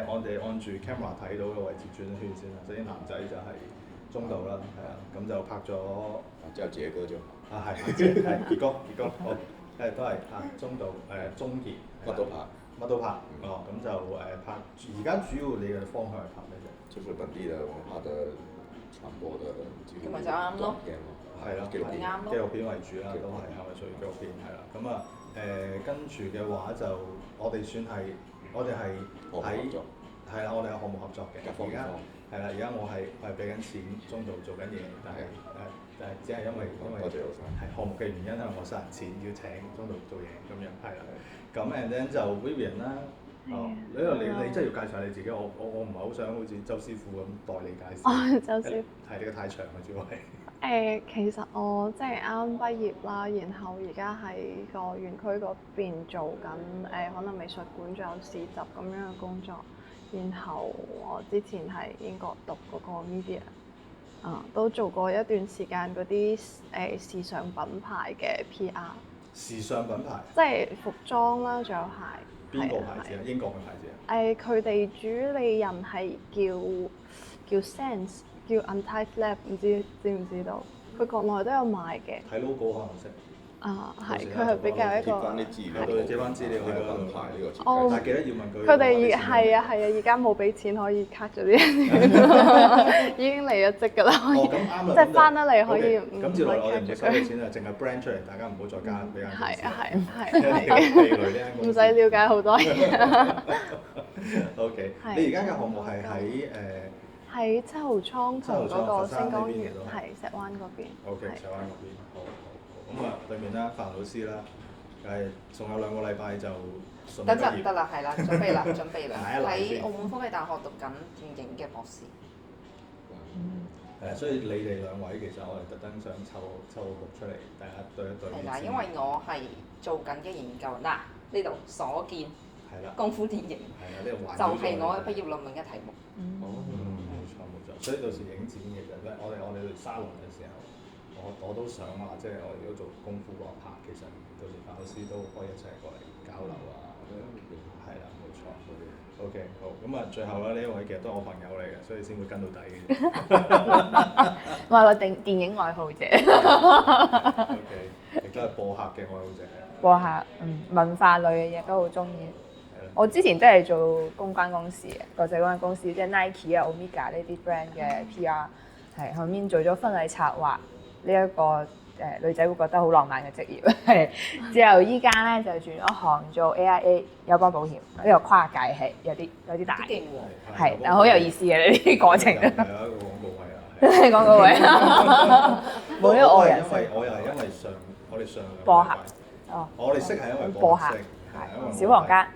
我哋按住 camera 睇到嘅位置轉一圈先啦。首先男仔就係中度啦，係啊，咁就拍咗之後傑哥就啊係傑哥好都係中度中傑乜都拍。乜都拍哦，咁就拍。而家主要你嘅方向係拍咩啫？就是本地的文化的傳播的紀錄咁咪就啱咯。係咯，紀錄片啱咯。紀錄片為主啦，都係咪屬於紀錄片係啦？咁啊跟住嘅話就我哋算係我哋係喺係啦，我哋有項目合作嘅。而家係啦，而家我係俾緊錢中度做緊嘢，但係只係因為係項目嘅原因，因為我收人錢要請中度做嘢咁樣係啦。咁 and then 就 Vivian 啦，你真係要介紹下你自己，我唔係好想好似周師傅咁代你介紹。周師傅係呢個太長啦，主要係。其實我即係啱啱畢業啦，然後而家喺個園區嗰邊做緊可能美術館仲有市集咁樣嘅工作。然後我之前喺英國讀嗰個 media，都做過一段時間嗰啲時尚品牌嘅 PR。時尚品牌？即係服裝啦，仲有鞋。邊個牌子啊？英國嘅牌子啊？佢哋主理人係叫 Sense， 叫 Untied Lab， 唔知唔知道？佢國內都有賣嘅。睇 logo 可能識。係，佢係比較一個。貼翻資料喺個品牌呢個設計，但係記得要問佢。佢哋係啊，而家冇俾錢可以 cut 咗啲，已經離咗職㗎啦。咁啱啦。即係翻得嚟可以唔咁接落嚟我哋唔會收你錢啊，淨係 brand 出嚟，大家唔好再加俾人。係。唔使了解好多嘢。OK。你而家嘅項目係喺7號倉同嗰個星光園，係石灣嗰邊。OK，石灣嗰邊，好。咁啊，對面啦，范老師啦，仲有2個禮拜就順利畢業。得啦，係啦，準備啦。喺澳門科技大學讀緊電影嘅博士。所以你哋2位其實我哋特登想湊個局出嚟，大家對一對。係啦，因為我係做緊嘅研究嗱，呢度所見功夫電影，就係我嘅畢業論文嘅題目。冇錯，所以到時影展其實咧，我哋去沙龍嘅時候。我都想話，即係我哋如果做功夫嗰一 part，其實到時范老師都可以一齊過嚟交流啊。係啦，冇錯。OK，好。咁啊，最後咧呢一位其實都係我朋友嚟嘅，所以先會跟到底嘅。我係個電影愛好者。OK，亦都係播客嘅愛好者。播客，文化類嘅嘢都好中意。我之前都係做公關公司嘅，國際公關公司，即係 Nike 啊、Omega 呢啲 brand 嘅 PR， 係後面做咗婚禮策劃。呢一個女仔會覺得好浪漫嘅職業，係之後依家咧就轉咗行做 AIA 友邦保險，呢個跨界係有啲大，係但好有意思嘅呢啲過程。係啊，一個廣告位啊，廣告位。冇呢個愛人。我又係因為我哋上播客，我哋識係因為播客，係小房間。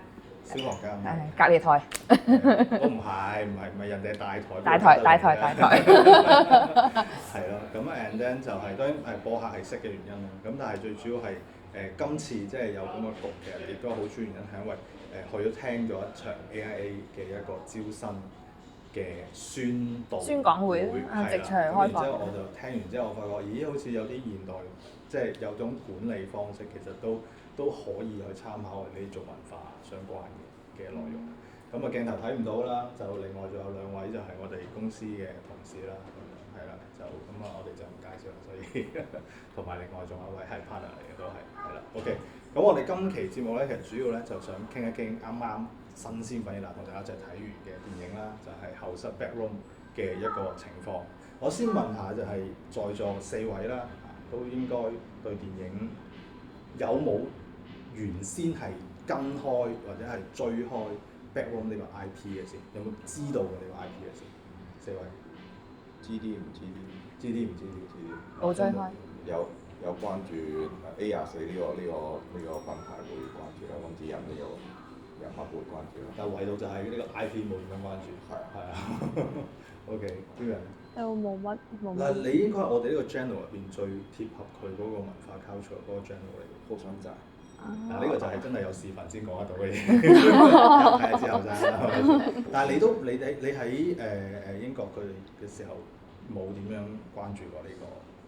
小房間，隔離台。我唔係人哋大台。大台。係咯，咁 and then 就係當然播客係識嘅原因啦。咁但係最主要係今次即係有咁嘅局，其實亦都好主要原因係因為去咗聽咗一場 AIA 嘅一個招新嘅宣講會，直場開放。然之後我就聽完之後，我發覺咦，好似有啲現代，即係有種管理方式，其實都可以去參考我哋呢啲做文化相關嘅內容。咁啊鏡頭睇唔到啦，就另外仲有2位就係我哋公司嘅同事啦，係啦，就咁啊我哋就唔介紹啦，所以同埋另外仲有1位係 partner 嚟嘅都係啦 ，OK。咁我哋今期節目咧，其實主要咧就想傾一傾啱啱新鮮滾熱辣同大家一齊睇完嘅電影啦，就係後室 Backroom 嘅一個情況。我先問下就係在座4位啦，都應該對電影有冇原先係跟開或者係追開 Backroom 呢個 IP 嘅先？有冇知道過呢個 IP 嘅先？4位知啲唔知啲？冇追開。有關注 A24呢個品牌會關注啦，温子仁呢個人物會關注啦。但唯獨就係呢個 IP 冇點樣關注。係啊。OK，呢個人。冇乜。嗱，你應該係我哋呢個 channel 入邊最貼合佢嗰個文化 culture 嗰個 channel 嚟嘅，好想賺。嗱，呢個就係真係有視頻先講得到嘅嘢，睇下之後咋。但係你喺英國佢哋嘅時候冇點樣關注過呢個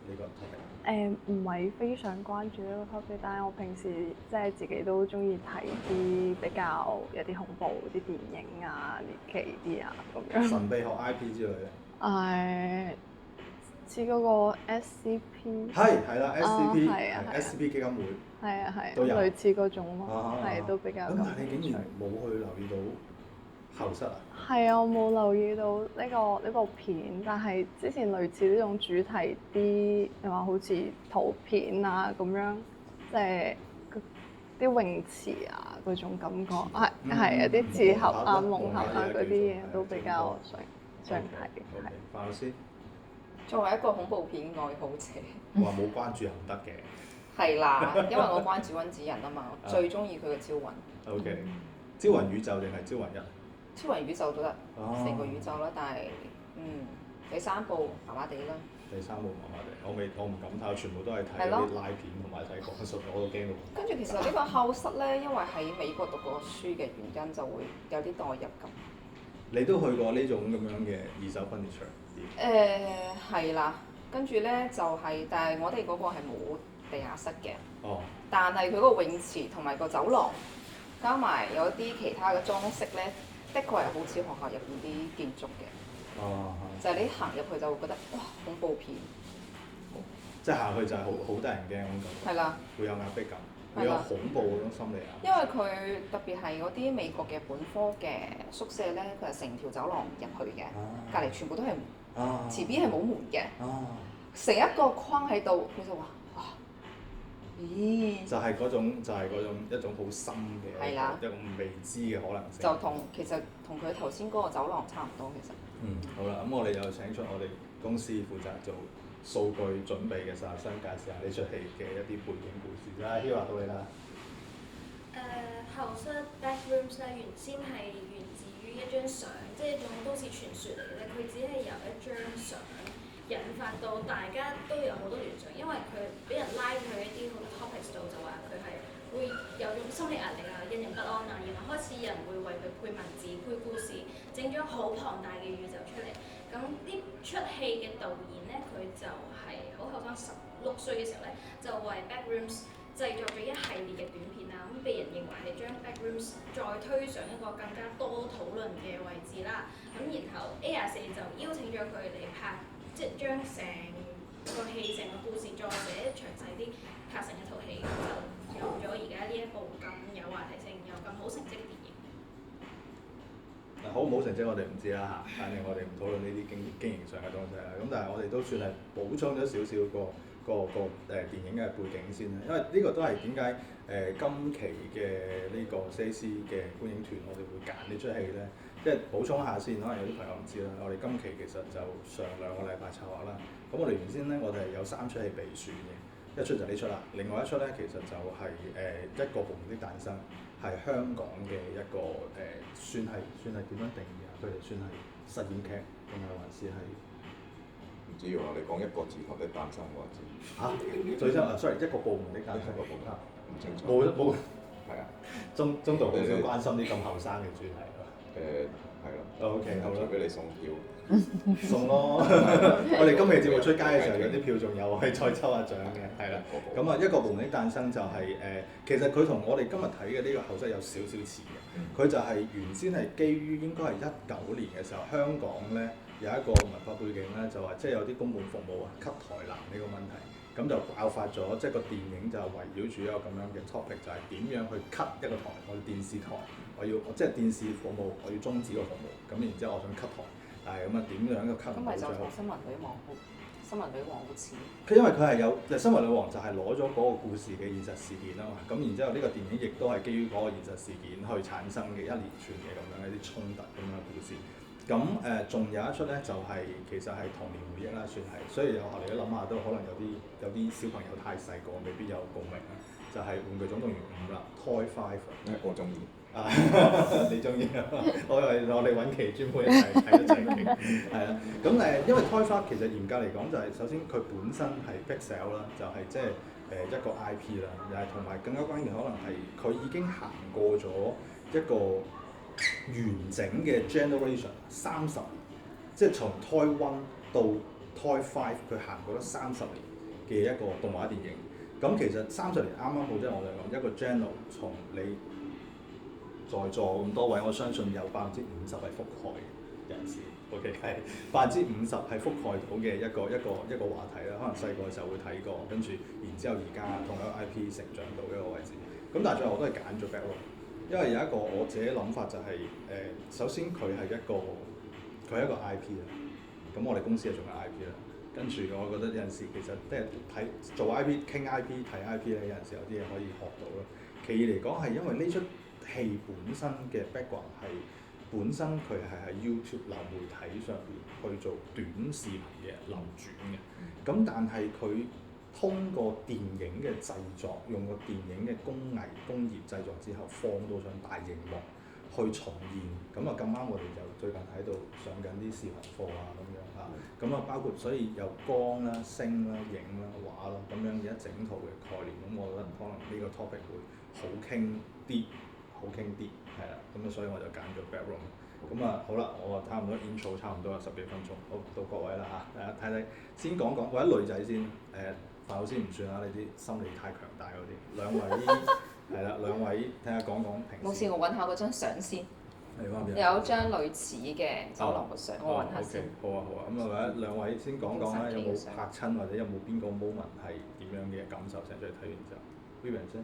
呢個 topic？唔係非常關注呢個 topic，但係我平時即係自己都中意睇啲比較有啲恐怖啲電影啊、獵奇啲啊咁樣。神秘學 IP 之類嘅。似嗰個 SCP。係啦，SCP 係啊 SCP 基金會。係啊係。都有類似嗰種咯，都比較。咁但係你竟然冇去留意到後室啊？係啊，我冇留意到呢部片，但係之前類似呢種主題啲，你話好似圖片啊咁樣，即係啲泳池啊嗰種感覺，係有啲紙盒啊、夢盒啊嗰啲嘢都比較想睇。係。范老師，作為一個恐怖片愛好者，話冇關注又唔得嘅。係啦，因為我關注温子仁啊嘛，我最中意佢嘅招魂。OK，招魂宇宙定係招魂一？超人宇宙都得，成個宇宙啦，但係第三部麻麻地啦。第三部麻麻地，我唔敢睇，全部都係睇嗰啲拉片同埋睇講述，我都驚到。跟住其實呢個後室咧，因為喺美國讀過書嘅原因，就會有啲代入感。你都去過呢種咁樣嘅二手婚禮場？係啦，跟住咧就係，但係我哋嗰個係冇地下室嘅。哦。但係佢嗰個泳池同埋個走廊，加埋有啲其他嘅裝飾咧。的確係好似學校入邊啲建築嘅，就係你行入去就會覺得哇恐怖片，即係行去就係好得人驚嗰種。係啦。會有壓迫感，會有恐怖嗰種心理啊。因為佢特別係嗰啲美國嘅本科嘅宿舍咧，佢係成條走廊入去嘅，隔離全部都係門，前邊係冇門嘅，成一個框喺度，佢就話哇，咦？就係嗰種一種好深嘅一種未知嘅可能性。就其實同佢頭先嗰個走廊差唔多，其實。好啦，咁我哋又請出我哋公司負責做數據準備嘅實習生，介紹下呢出戲嘅一啲背景故事啦。Hira 到你啦。後室 Backrooms 咧，原先係源自於一張相，即係一種都市傳說嚟嘅咧。佢只係由一張相引發到大家都有好多聯想，因為佢俾人拉去一啲好多 topics 度，就話佢係會有種心理壓力啊、隱形不安啊，然後開始有人會為佢配文字、配故事，整咗好龐大嘅宇宙出嚟。咁呢出戲嘅導演咧，佢就係好後生16歲嘅時候咧，就為 Backrooms 製作咗一系列嘅短片啊，咁被人認為係將 Backrooms 再推上一個更加多討論嘅位置啦。咁然後 A24 就邀請咗佢嚟拍，即係將成個戲、成個故事再寫詳細啲，拍成一套戲，就有咗而家呢一部咁有話題性又咁好成績嘅電影。好唔好成績我哋唔知啦嚇，反正我哋唔討論呢啲經營上嘅東西啦。咁但係我哋都算係補充咗少少個電影嘅背景先啦，因為呢個都係點解今期嘅呢個 CAC 嘅觀影團我哋會揀呢出戲咧？即係補充下先，可能有啲朋友唔知啦。我哋今期其實就上2個禮拜策劃啦。咁我哋原先咧，我哋係有3出戲備選嘅，一出就呢出啦，另外一出咧其實就係一個部門的誕生，係香港嘅一個算係點樣定義啊？佢哋算係實驗劇定係還是係？唔知喎，你講一個字頭的誕生嗰個字。最初sorry，一個部門的誕生。唔清楚。冇。係啊。中度好少關心啲咁後生嘅主題咯。係咯。OK，好啦。除非你送票。送咯。我哋今期節目出街嘅時候，有啲票仲有，可以再抽下獎嘅，係啦。咁啊，一個部門的誕生就係其實佢同我哋今日睇嘅呢個後室有少少似嘅。佢就係原先係基於應該係19年嘅時候，香港咧有一個文化背景咧，就話即係有啲公共服務啊，cut 台欄呢個問題，咁就爆發咗，即係個電影就圍繞住一個咁樣嘅 topic，就係點樣去 cut 一個台，我哋電視台，即係電視服務，我要終止個服務，咁然之後我想 cut 台，但係咁啊點樣一個 cut 唔到？咁咪就同新聞女王好似。佢因為佢係有新聞女王就係攞咗嗰個故事嘅現實事件啊嘛，咁然之後呢個電影亦都係基於嗰個現實事件去產生嘅一連串嘅咁樣一啲衝突咁樣嘅故事。咁仲有一出咧就係、其實係童年回憶啦，算係，所以有後嚟都諗下都可能有啲小朋友太細個，未必有共鳴啦。就係、玩具總動員5啦 ，Toy 5。我中意。你中意啊？我哋揾期專門一齊睇一齊傾，係啦。咁因為 Toy 5其實嚴格嚟講就係、首先佢本身係 Pixel 啦，就係即係一個 IP 啦，又係同埋更加關鍵可能係佢已經行過咗一個完整嘅 generation 30年，即係從 Toy 1到 Toy 5佢行過咗30年。嘅一個動畫電影。咁其實30年啱啱好，即係我哋講一個 channel， 從你在座咁多位，我相信有50%係覆蓋嘅人士。OK 係50%係覆蓋到嘅一個話題啦。可能細個嘅時候會睇過，跟住然之後而家同一個 IP 成長到一個位置。咁但係最後我都係揀咗 Backroom，因為有一個我自己諗法就係、首先佢係一個 IP 啦。咁我哋公司係做緊 IP 啦。跟住我覺得有陣時其實即係睇做 IP 傾 IP 睇 IP 咧，有陣時有啲嘢可以學到咯。其二嚟講係因為呢出戲本身嘅 background 係本身佢係喺 YouTube 流媒體上邊去做短視頻嘅流轉嘅。咁但係佢通過電影嘅製作，用個電影嘅工業製作之後，放到上大螢幕去重現。咁啊咁啱我哋就最近喺度上緊啲視頻課啊咁樣嚇。咁啊包括所以有光啦、聲啦、影啦、畫啦咁樣嘅一整套嘅概念。咁我覺得可能呢個 topic 會好傾啲，係啦。咁啊所以我就揀咗 Backroom。咁啊好啦，我差唔多 intro 差唔多有10幾分鐘，好到各位啦嚇，大家睇睇先講或者女仔先范老師唔算啦，你啲心理太強大嗰啲。兩位係啦，兩位睇下講平時。冇事，我揾下嗰張相先。有張類似嘅走廊嘅相，我揾下先。好啊。咁啊，或者兩位先講啦，有冇嚇親或者有冇邊個 moment 係點樣嘅感受？成出嚟睇完之後 Vivian 先。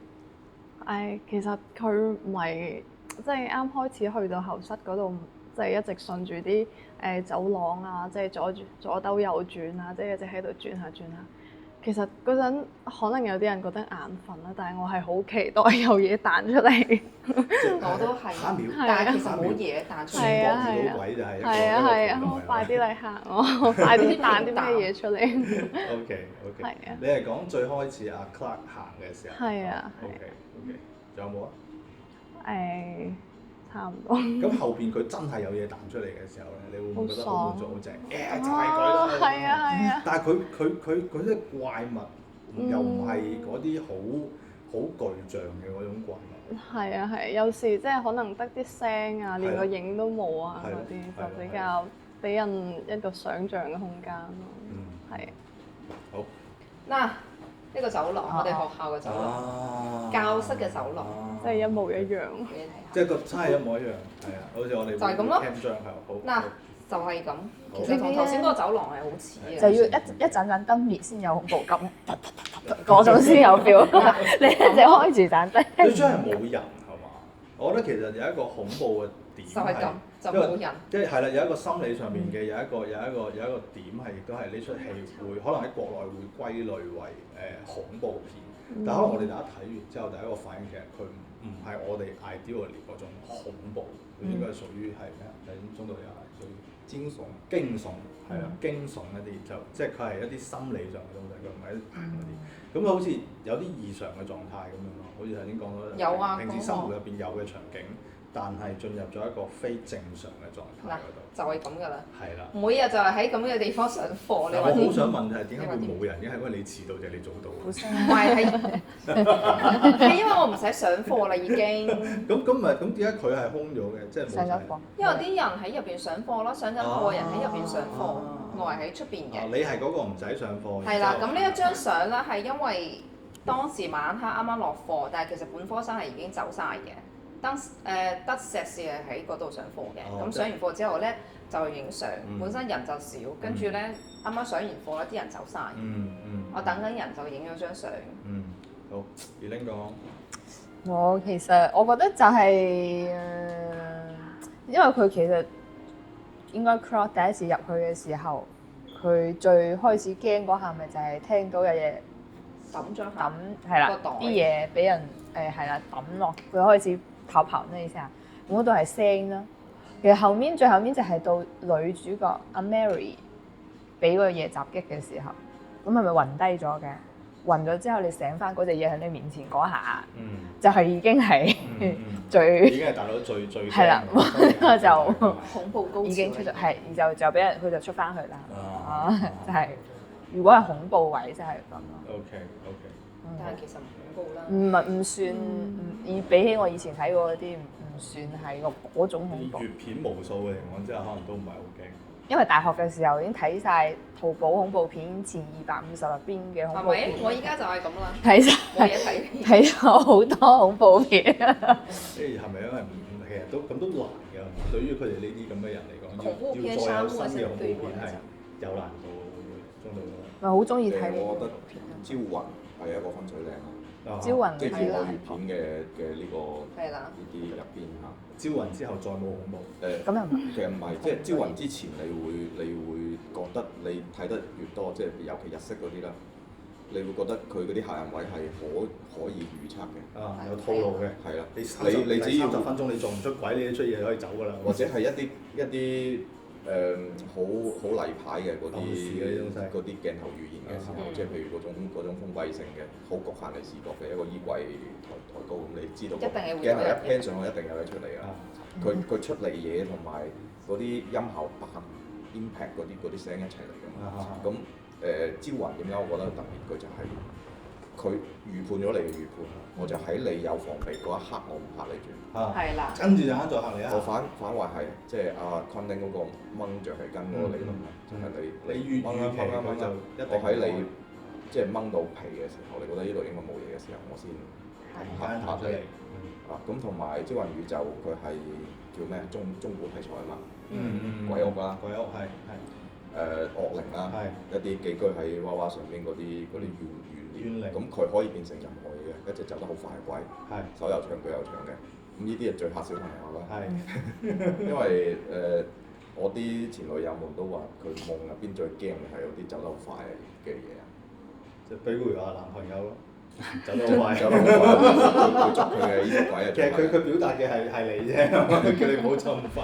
其實佢唔係即係啱開始去到後室嗰度，即係一直順住啲走廊啊，即係左兜右轉啊，即係一直喺度轉下。其實嗰陣可能有啲人覺得眼瞓啦，但係我係好期待有嘢彈出嚟。我都係，但係其實冇嘢彈出嚟。係啊，快啲嚟嚇我，快啲彈啲咩嘢出嚟。OK。係啊。你係講最開始阿 Clark 行嘅時候。係啊。OK。仲有冇啊？差唔多。咁後邊佢真係有嘢彈出嚟嘅時候咧，你會唔會覺得好滿足好正？就係佢啦。係啊。但係佢啲怪物又唔係嗰啲好具象嘅嗰種怪物。係啊，有時即係可能得啲聲啊，連個影都冇啊嗰啲，就比較俾人一個想像嘅空間咯。係。好。嗱，呢個走廊，我哋學校嘅走廊，教室嘅走廊，即係一模一樣。即係個真係一模一樣，係啊，好似我哋就係咁咯。嗱，就係咁。其實同頭先嗰個走廊係好似嘅。就要一陣燈滅先有恐怖感，嗰種先有 feel。你一直開住盞燈。最主要係冇人係嘛？我覺得其實有一個恐怖嘅點就係咁，就冇人。即係係啦，有一個心理上面嘅有一個點係，亦都係呢出戲會可能喺國內會歸類為恐怖片，但可能我哋大家睇完之後第一個反應其實佢唔係我哋 ideally 嗰種恐怖，佢應該係屬於係咩？喺中度又係屬於驚悚係啦，驚悚一啲就即係佢係一啲心理上嘅東西，佢唔係一啲嗰啲。咁好似有啲異常嘅狀態咁樣咯，好似頭先講到有啊，平時生活入邊有嘅場景。但係進入咗一個非正常嘅狀態嗰度，就係咁㗎啦。係啦。每日就係喺咁嘅地方上課，你話我好想問係點解會冇人？因為你遲到定係你早到？唔係係因為我唔使上課啦已經。咁點解佢係空咗嘅？即係冇上課。因為啲人喺入邊上課啦，上緊課人喺入邊上課，我係喺出邊嘅。你係嗰個唔使上課。係啦，咁呢一張相咧係因為當時晚黑啱啱落課，但係其實本科生係已經走晒嘅。得碩士係喺嗰度上課嘅，咁上完課之後咧就影相，本身人就少，跟住咧啱啱上完課咧啲人走晒，我等緊人就影咗張相。好，而拎講。我其實我覺得就係因為佢其實應該 Clark 第一次入去嘅時候，佢最開始驚嗰下咪就係聽到有嘢抌係啦，啲嘢俾人係啦抌落，佢開始跑呢意思啊，咁嗰度係聲啦。其實最後面就係到女主角阿 Mary 俾個嘢襲擊嘅時候，咁係咪暈低咗嘅？暈咗之後，你醒翻嗰隻嘢喺你面前嗰下，就係已經係最已經係大佬最係啦，就恐怖高潮已經出咗係，就俾人佢就出翻去啦。就係如果係恐怖位，就係咁咯。OK。但係其實唔恐怖啦。唔算，比起我以前睇過嗰啲，唔算係嗰種恐怖。閱片無數嘅情況之下，可能都唔係好驚。因為大學嘅時候已經睇晒淘寶恐怖片前250入邊嘅恐係咪？怖片，我依家就係咁啦，睇冇嘢晒睇。睇咗好多恐怖片。誒係咪因為其實都難㗎？對於佢哋呢啲咁嘅人嚟講，恐怖片要再有商新嘅恐怖片或者係有難度嘅，會中到咪好中意睇呢我覺得啲片啊！招魂係一個分水嶺咯，招魂即係係啦我粵片嘅呢個係啦呢啲入邊嚇。招魂之後再冇恐怖。誒，咁又唔係其實唔係，即係招魂之前，你會覺得你睇得越多，即係尤其日式嗰啲啦，你會覺得佢嗰啲客人位係可以預測嘅，啊，有套路嘅。係啦。你你只要30分鐘你做唔出鬼，你出嘢可以走㗎啦。或者係一啲好例牌嘅嗰暗示嘅呢種西啲鏡頭語言嘅時候，即係譬如嗰種封閉性嘅、好局限你視覺嘅一個衣櫃抬高咁，你知道個一定係會鏡頭一有 pan 上去一定有得出嚟㗎。佢出嚟嘢同埋嗰啲音效扮 impact 嗰啲聲一齊嚟㗎嘛。咁招魂點解我覺得特別？佢就係佢預判咗你嘅預判，我就喺你有防備嗰一刻，我唔嚇你住。係啦，跟住就啱再嚇你一下。我反為係即係阿昆汀嗰個掹橡皮筋嗰個理論啦，就係你越預期佢就一定我喺你即係掹到皮嘅時候，你覺得呢度應該冇嘢嘅時候，我先嚇出嚟。你。啊，咁同埋《招魂宇宙》佢係叫咩？中古題材啊嘛，鬼屋啦，鬼屋係惡靈啦，一啲寄居喺娃娃上邊嗰啲怨怨靈咁佢可以變成任何嘢嘅，一隻走得好快嘅鬼，手又長腳又長嘅，咁呢啲係最嚇小朋友啦。因為我啲前女友們都話佢夢入邊最驚嘅係有啲走得好快嘅嘢啊，即係比如話男朋友咯，走得好快，走得好快，佢捉佢嘅呢隻鬼啊！其實佢表達嘅係你啫，叫你唔好走咁快。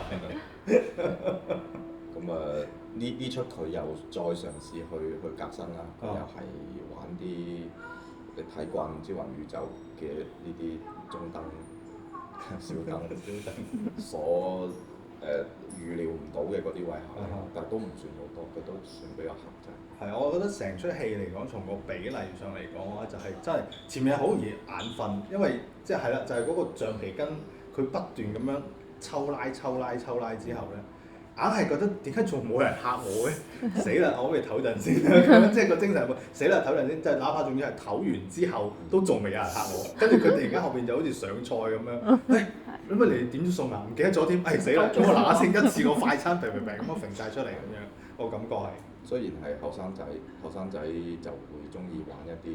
咁呢出佢又再嘗試去革新啦，佢又係玩啲你睇慣《招魂宇宙》嘅呢啲中燈、小燈所預料唔到嘅嗰啲位下，但係都唔算好多，佢都算比較合啫。係，我覺得成出戲嚟講，從個比例上嚟講嘅話，就係真係前面係好容易眼瞓，因為即係啦，就係嗰個橡皮筋佢不斷咁樣抽拉之後咧。硬係覺得點解仲冇人嚇我嘅？死啦！我不如唞陣先啦，咁即係個精神死啦！唞陣先，即係哪怕仲要係唞完之後，都仲未有人嚇我。跟住佢突然間後邊就好似上菜咁樣，咁乜你點咗餸啊？唔記得咗添，死啦！咁我嗱嗱聲一次過快餐平咁樣揈晒出嚟咁樣，我感覺係。雖然係後生仔就會中意玩一啲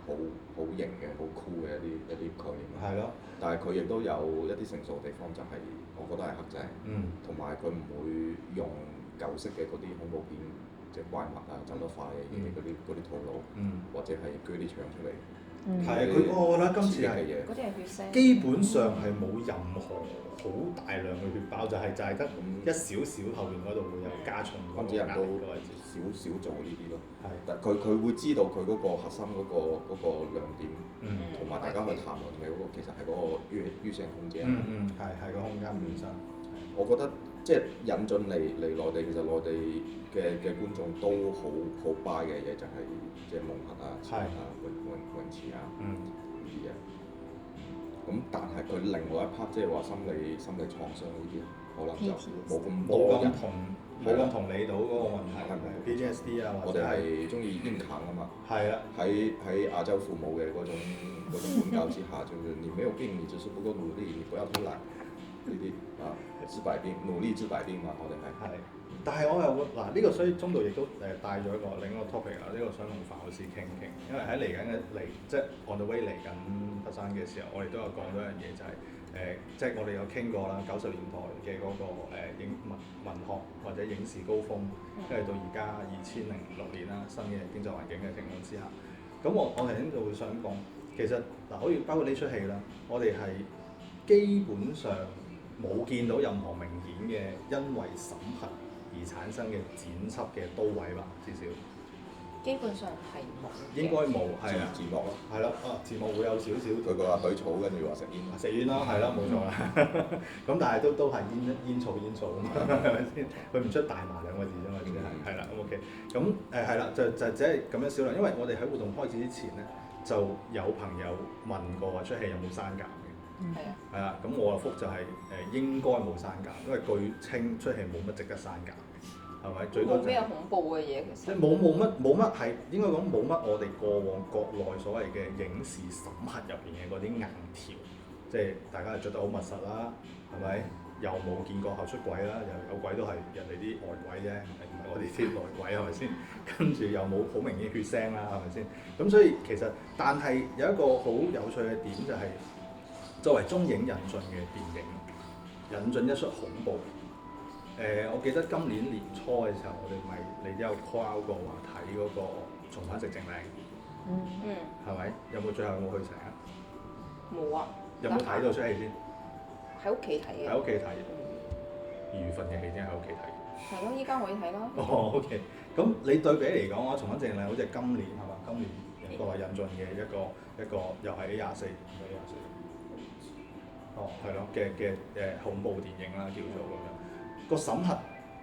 好型嘅、好酷嘅一啲概念。係咯。但係佢亦都有一啲成熟嘅地方，就係我覺得係黑仔。同埋佢唔會用舊式嘅嗰啲恐怖片，即係怪物啊、走得快嘅嗰啲套路，或者係鋸啲槍出嚟。係我覺得今次係嗰啲係血腥。基本上係冇任何好大量嘅血爆，就係得一少少後邊嗰度會有加重嗰個壓力嘅位置。少做呢啲咯。但係。佢會知道佢嗰個核心嗰個亮點，同埋大家去談論嘅嗰個其實係嗰個於性空間。係個空間本身。我覺得即係引進嚟內地，其實內地嘅觀眾都好 buy 嘅嘢就係即係夢核啊、潛啊、泳池啊呢啲嘢。咁但係佢另外一 part 即係話心理創傷呢啲，可能就冇咁多人冇咁同理到嗰個問題。PTSD 啊，或者我哋係中意堅強啊嘛。係啦。喺亞洲父母嘅嗰種管教之下，就是你沒有病，你只是不夠努力，你不要偷懶呢啲啊，治百病，努力治百病嘛，我哋係。但係我又嗱呢個，所以中度亦都帶咗另一個 topic 啦。呢個想同范老師傾傾，因為喺嚟緊即係 on the way 嚟緊佛山嘅時候，我哋都有講咗一樣嘢，就係即係我哋有傾過啦，90年代嘅嗰個文學或者影視高峰，跟住到而家2006年啦，新嘅經濟環境嘅情況之下，咁我頭先就會想講，其實嗱可以包括呢出戲啦，我哋係基本上冇見到任何明顯嘅因為審核而產生嘅剪輯嘅刀位吧，至少。基本上係冇。應該冇，係啊。字幕咯。係咯，字幕會有少少。佢個話許草，跟住話食煙。食煙啦，係啦，冇錯啦。咁但係都係煙草啊嘛，係咪先？佢唔出大麻兩個字啫嘛，只係啦，咁 OK。咁係啦，就只係咁樣少量，因為我哋喺活動開始之前咧，就有朋友問過話出戲有冇刪減嘅。係啊。係啦，咁我嘅覆就係應該冇刪減，因為據稱出戲冇乜值得刪減嘅。係咪？最多冇咩恐怖嘅嘢其實。即係冇乜係應該講冇乜我哋過往國內所謂嘅影視審核入邊嘅嗰啲硬條，即係大家係着得好密實啦，係咪？又冇見過後出軌啦，又有鬼都係人哋啲外鬼啫，唔係我哋啲內鬼係咪先？跟住又冇好明顯血腥啦，係咪先？咁所以其實，但係有一個好有趣嘅點就係、作為中影引進嘅電影，引進一出恐怖。我記得今年年初嘅時候，我哋你都有 call out 過話睇嗰個《重返寂靜嶺》，嗯。係咪？有冇最後有冇去成啊？冇啊。有冇睇到出戲先？喺屋企睇嘅。喺屋企睇。2月份嘅戲先喺屋企睇。係咯，依家可以睇啦。哦，OK。咁你對比嚟講嘅話，《重返寂靜嶺》好似係今年係嘛？今年國內引進嘅一個又係 A24，哦，係咯嘅恐怖電影啦，叫做咁樣。個審核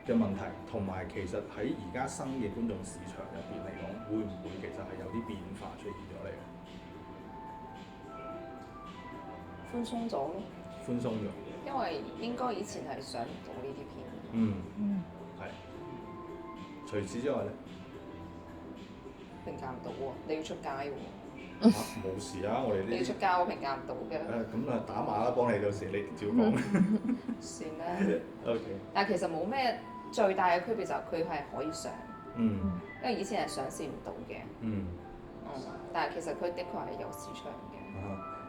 嘅問題，同埋其實喺而家新嘅觀眾市場入邊嚟講，會唔會其實係有啲變化出現咗嚟嘅？寬鬆咗咯。寬鬆咗。因為應該以前係上唔到呢啲片。嗯。係。除此之外咧，評價唔到喎，你要出街喎。冇事啊，我哋呢啲。你要出街，我評價唔到嘅。咁啊打碼啦，幫你到時你照講。算啦。OK。但係其實冇咩最大嘅區別就係佢係可以上。嗯。因為以前係上試唔到嘅。嗯。但係其實佢的確係有市場嘅。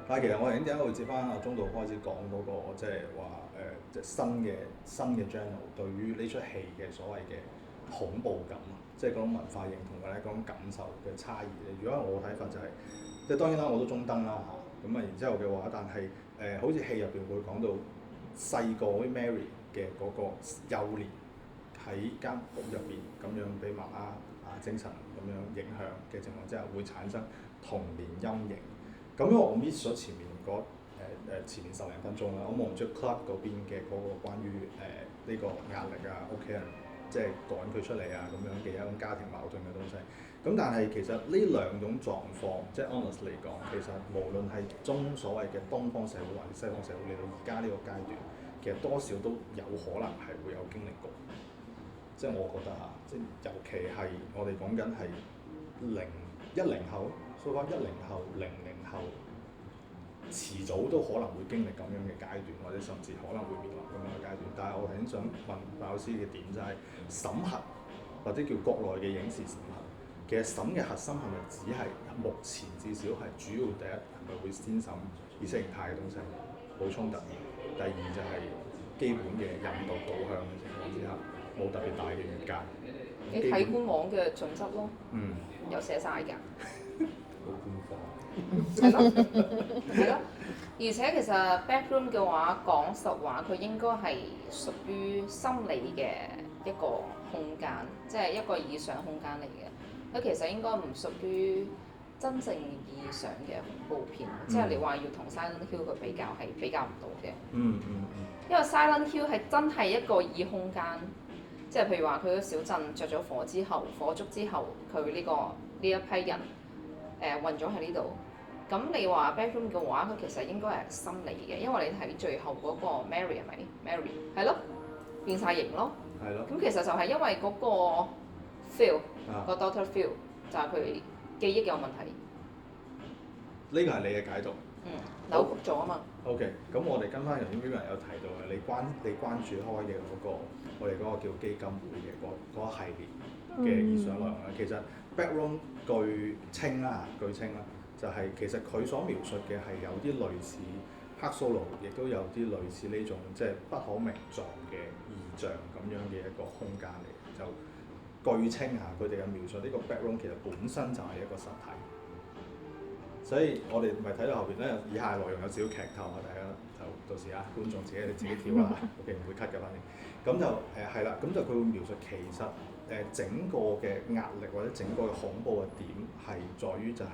但係其實我哋點解會接翻阿中道開始講嗰個即係話即係新嘅 channel 對於呢出戲嘅所謂嘅恐怖感，即係嗰種文化認同或者嗰種感受嘅差異咧。如果我睇法就係、即係當然啦，我都中燈啦嚇。咁啊，然之後嘅話，但係好似戲入邊會講到細個啲 Mary 嘅嗰個幼年喺間屋入邊咁樣俾媽媽精神咁樣影響嘅情況之下，會產生童年陰影。咁因為我 miss 咗前面前面10零分鐘啦，我望唔出 club 嗰邊嘅嗰個關於呢個壓力啊，屋企人即係趕佢出嚟啊咁樣嘅一種家庭矛盾嘅東西。咁但係其實呢兩種狀況，即係 honest 嚟講，其實無論係所謂嘅東方社會或者西方社會，嚟到而家呢個階段，其實多少都有可能係會有經歷過。即係我覺得嚇，即係尤其係我哋講緊係10後。到翻10後、00後，遲早都可能會經歷咁樣嘅階段，或者甚至可能會面臨咁樣嘅階段。但係我係想問馬老師嘅點就係審核，或者叫國內嘅影視審核，其實審嘅核心係咪只係目前至少係主要第一係咪會先審意識形態嘅東西冇衝突？第二就係基本嘅引導導向嘅情況之下，冇特別大嘅越界。你睇官網嘅準則咯，有寫晒㗎。好官方。係咯，係咯。而且其實 backroom 嘅話講實話，佢應該係屬於心理嘅一個空間，即係一個意想空間嚟嘅。佢其實應該唔屬於真正意義上嘅恐怖片，即係你話要同 Silent Hill 佢比較係比較唔到嘅。因為 Silent Hill 係真係一個異空間，即係譬如話佢個小鎮着咗火之後，火燭之後，佢呢一批人。混咗喺呢度，咁你話 backroom 嘅話，佢其實應該係心理嘅，因為你睇最後嗰個 Mary 係咪 Mary 係咯，變晒型咯，係咯。咁其實就係因為嗰個 Phil 個 Doctor Phil 就係佢記憶有問題。呢個係你嘅解讀。扭曲咗啊嘛。OK，咁我哋跟翻頭先 Vivian 有提到嘅，你關注開嘅我哋嗰個叫基金會嘅嗰系列嘅意想內容啦，其實。Backroom 據稱啦，就係其實佢所描述嘅係有啲類似黑蘇魯，亦都有啲類似呢種即係不可名狀嘅異象咁樣嘅一個空間嚟。就據稱佢哋嘅描述，呢個 backroom 其實本身就係一個實體。所以我哋咪睇到後邊咧，以下內容有少少劇透啊，大家就到時觀眾自己跳啦，OK 唔會 cut 嘅，反正咁就係啦，咁就佢會描述其實。整個嘅壓力或者整個嘅恐怖嘅點係在於就係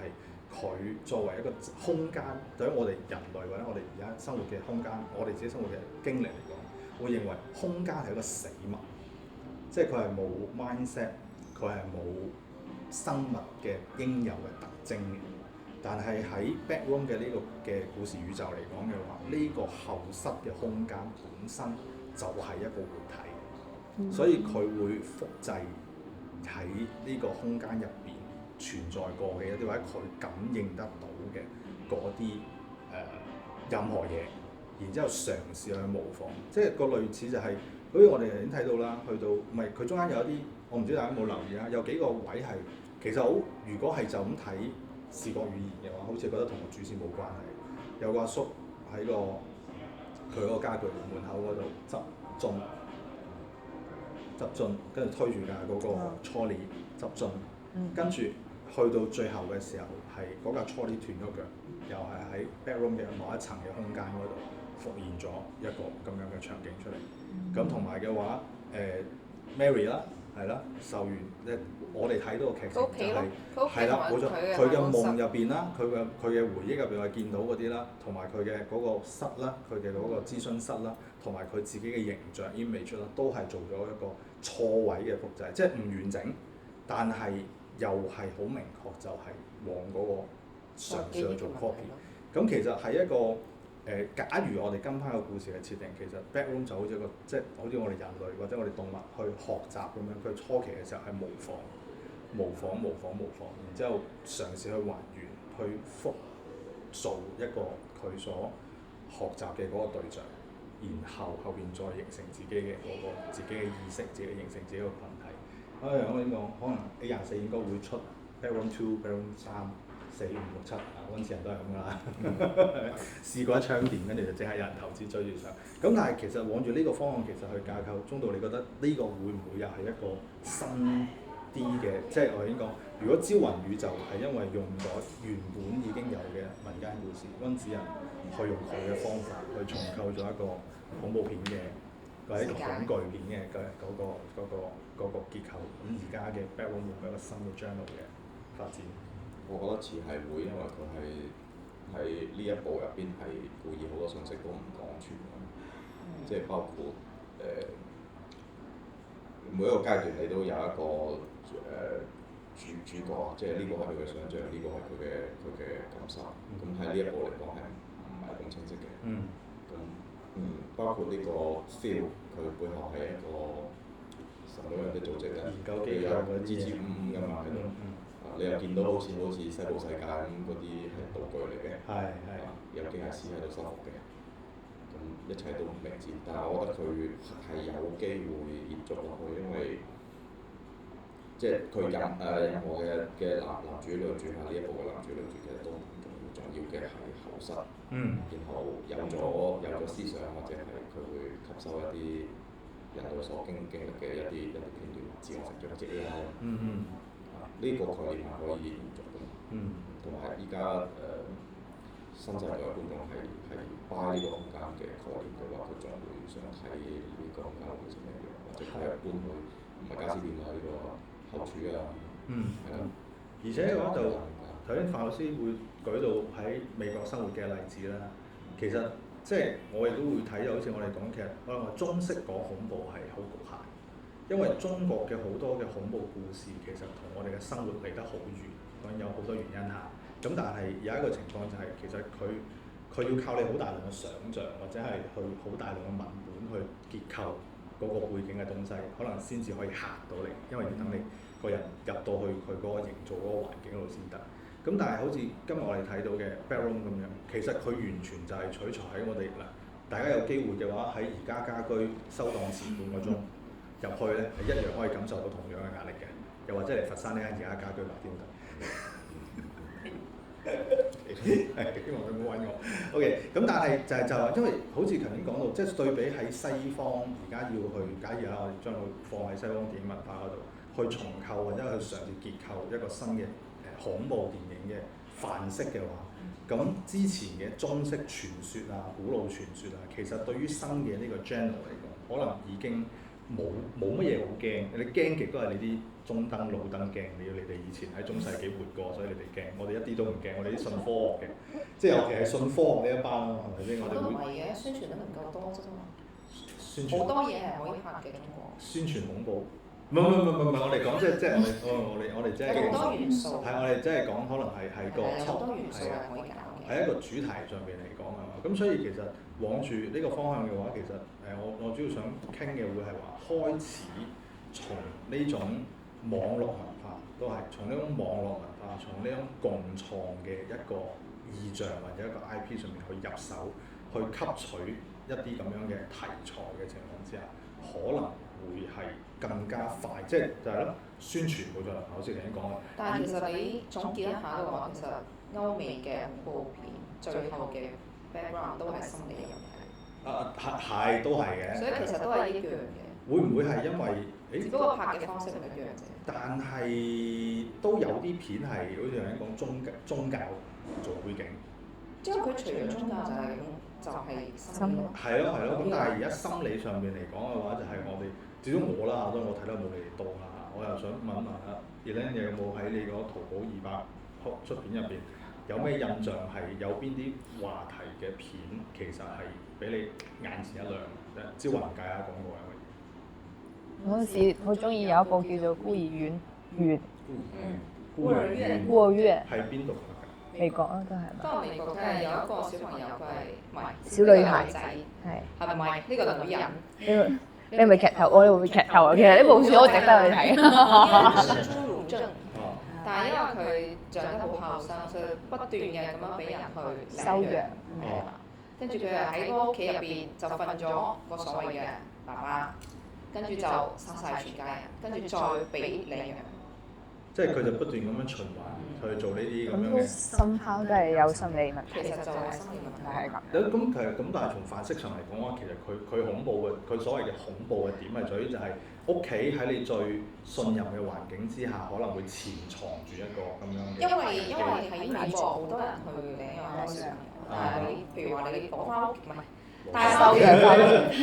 佢作為一個空間，對於我哋人類或者我哋而家生活嘅空間，我哋自己生活嘅經歷嚟講，會認為空間係一個死物，即係佢係冇 mindset，佢係冇生物嘅應有嘅特徵嘅。但係喺 backroom 嘅呢個嘅故事宇宙嚟講嘅話，呢個後室嘅空間本身就係一個活體。所以佢會複製喺呢個空間入邊存在過嘅一啲或者佢感應得到嘅嗰啲任何嘢，然之後嘗試去模仿，即係個類似就係、好似我哋已經睇到啦，去到唔係佢中間有一啲，我唔知大家有冇留意啦，有幾個位係其實好，如果係就咁睇視覺語言嘅話，好似覺得同個主線冇關係。有個阿叔喺佢嗰個家具門口嗰度執樽，跟住推住架嗰個 trolley 執樽，跟住去到最後嘅時候係嗰架 trolley 斷咗腳，又係喺 backroom 嘅某一層嘅空間嗰度復現咗一個咁樣嘅場景出嚟。咁同埋嘅話，Mary 啦，係啦，受完我哋睇到個劇情就係啦，冇錯，佢嘅夢入邊啦，佢嘅回憶入邊係見到嗰啲啦，同埋佢嘅嗰個室啦，佢嘅嗰個諮詢室啦，同埋佢自己嘅形象 image 啦，都係做咗一個錯位嘅複製，即係唔完整，但係又係好明確就係往嗰個嘗試去做 copy。咁其實係一個假如我哋跟翻個故事嘅設定，其實 backroom 就好似一個即係好似我哋人類或者我哋動物去學習咁樣，佢初期嘅時候係模仿，然之後嘗試去還原，去複塑一個佢所學習嘅嗰個對象，然後後邊再形成自己嘅自己嘅意識，自己形成自己嘅群體。我點講？可能 A24應該會出 backroom 2、backroom 3、4、5、6、7啊，嗰陣時人都係咁㗎啦。試過一槍掂，跟住就即刻有人投資追住上。咁但係其實往住呢個方向其實去架構，中道你覺得呢個會唔會又係一個新啲嘅？即係我已經講，如果招魂宇宙係因為用咗原本已經有嘅民間故事，温子仁去用佢嘅方法去重構咗一個恐怖片嘅或者恐懼片嘅嗰個結構。咁而家嘅 background 會有一個新嘅 genre 嘅發展。我覺得似係會，因為佢係喺呢一部入邊係故意好多信息都唔講全，即係包括每一個階段你都有一個主角，即係呢個係佢嘅想像，呢個係佢嘅感受。咁喺呢一部嚟講係唔係咁清晰嘅。咁包括呢個 feel， 佢背後係一個什麼樣嘅組織咧？研究機構有支支吾吾㗎嘛喺度。你又見到好似西部世界咁嗰啲係道具嚟嘅，有機械師喺度修復嘅，咁一切都唔明智。但係我覺得佢係有機會延續落去，因為即係佢任何嘅男主女主喺呢一部嘅男主女主其實都唔重要，重要嘅係後室。然後有咗思想或者係佢會吸收一啲人類所經歷嘅一啲片段，自我成長者啦。呢個概念係可以延續嘅，同埋依家新世代嘅觀眾係 buy 呢個空間嘅概念嘅話，佢仲會想睇呢個空間會成點樣，或者佢係搬去唔係家私店啊呢個後廚啊，係啦。而且嘅話就頭先范老師會舉到喺美國生活嘅例子啦，其實即係我亦都會睇，好似我哋講劇，可能中式講恐怖係好局限。因為中國嘅好多嘅恐怖故事其實同我哋嘅生活離得好遠，當然有好多原因嚇。咁但係有一個情況就係、其實佢要靠你好大量嘅想像，或者係去好大量嘅文本去結構嗰個背景嘅東西，可能先至可以嚇到你。因為要等你個人入到去佢嗰個營造嗰個環境度先得。咁但係好似今日我哋睇到嘅 backroom 咁樣，其實佢完全就係取材喺我哋嗱，大家有機會嘅話喺宜家家居收檔前半個鐘。入去咧係一樣可以感受到同樣嘅壓力嘅，又或者嚟佛山呢間而家家居白天台，希望佢唔好揾我。OK， 咁但係就係因為好似頭先講到，即係對比喺西方而家要去，假如我哋將佢放喺西方電影文化嗰度，去重構或者去嘗試結構一個新嘅恐怖電影嘅範式嘅話，咁之前嘅中式傳說啊、古老傳說啊，其實對於新嘅呢個 genre 嚟講，可能已經冇乜嘢好驚，你驚極都係你啲中燈老燈驚，你哋以前喺中世紀活過，所以你哋驚。我哋一啲都唔驚，我哋啲信科學嘅，即係尤其係信科學呢一班咯，係咪先？我哋會唔係嘅，宣傳得唔夠多啫嘛。宣傳好多嘢係可以拍嘅中國。宣傳恐怖，唔，我哋講即係我哋即係好多元素，係我哋即係講可能係個好多元素係可以搞嘅。喺一個主題上邊嚟講啊嘛，咁所以其實往住呢個方向嘅話，其實我主要想傾嘅會係話開始從呢種網絡文化都係從呢種網絡文化，從呢種共創嘅一個意象或者一個 IP 上面去入手，去吸取一啲咁樣嘅題材嘅情況之下，可能會係更加快，即係就係咯，宣傳冇錯啦，好似頭先講嘅。但係其實你總結一下嘅話，其實歐美嘅恐怖片最後嘅 background 都係心理問題。係都係嘅。所以其實都係一樣嘅。會唔會係因為只不過拍嘅方式唔一樣啫。但係都有啲片係好似頭先講宗教做背景。即係佢除咗宗教就係心理。係咯，咁但係而家心理上面嚟講嘅話，就係我哋至少我啦，當然我睇得冇你哋多啦。我又想問一問啊 Elaine 有冇喺你個淘寶200出片入邊有咩印象係有邊啲話題嘅片其實係俾你眼前一亮？招魂界啊講過有乜嘢？我嗰時好中意有一部叫做《孤兒院》，孤兒院。孤兒院喺邊度？美國啊，都係嘛？都係美國嘅，有一個小朋友佢係唔係小女孩仔？係。係咪呢個女人？你係咪劇透？我哋會唔會劇透啊？其實呢部書好值得去睇。身侏儒症。但係因為佢長得好後生，所以不斷嘅咁樣俾人去收養。跟住佢又喺個屋企入邊就瞓咗個所謂嘅爸爸，跟住就殺晒全家人，跟住再俾領養。即係佢就不斷咁樣循環去做呢啲咁樣嘅。深刻都係有心理問題。其實就係心理問題。係咁。咁其實咁，但係從範式上嚟講話，其實佢恐怖嘅，佢所謂嘅恐怖嘅點係在於就係屋企喺你最信任嘅環境之下，可能會潛藏住一個咁樣嘅。因為喺美國好多人去領養小朋友，但係你譬如話你攞翻屋企唔係帶翻屋企，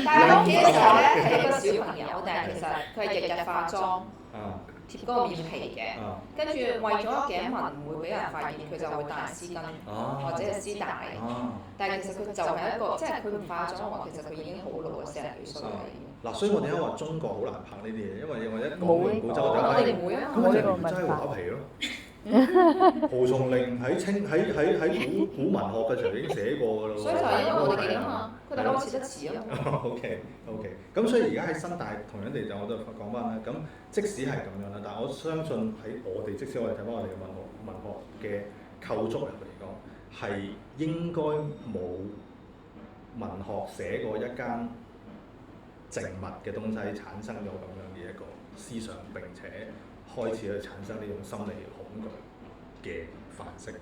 帶翻屋企嘅時候咧係一個小朋友，但係其實佢係日日化妝。貼嗰個面皮嘅，跟住為咗頸紋唔會俾人發現，佢就會戴絲巾或者係絲帶。但係其實佢就係一個，即係佢唔化妝嘅話，其實佢已經好老40幾歲啦已經。嗱，所以我點解話中國好難拍呢啲嘢？因為我一講完古州，我哋唔會啊，咁就真係畫皮咯。蒲松齡喺古文學嘅時候已經寫過㗎啦喎。所以就係因為我哋記啊嘛，佢哋開始得遲啊。OK，咁所以而家喺新大同樣地就我都講翻啦。咁即使係咁樣啦，但係我相信喺我哋即使我哋睇翻我哋嘅文學嘅構築入嚟講，係應該冇文學寫過一間靜物嘅東西產生咗咁樣嘅一個思想，並且開始去產生呢種心理恐懼嘅範式。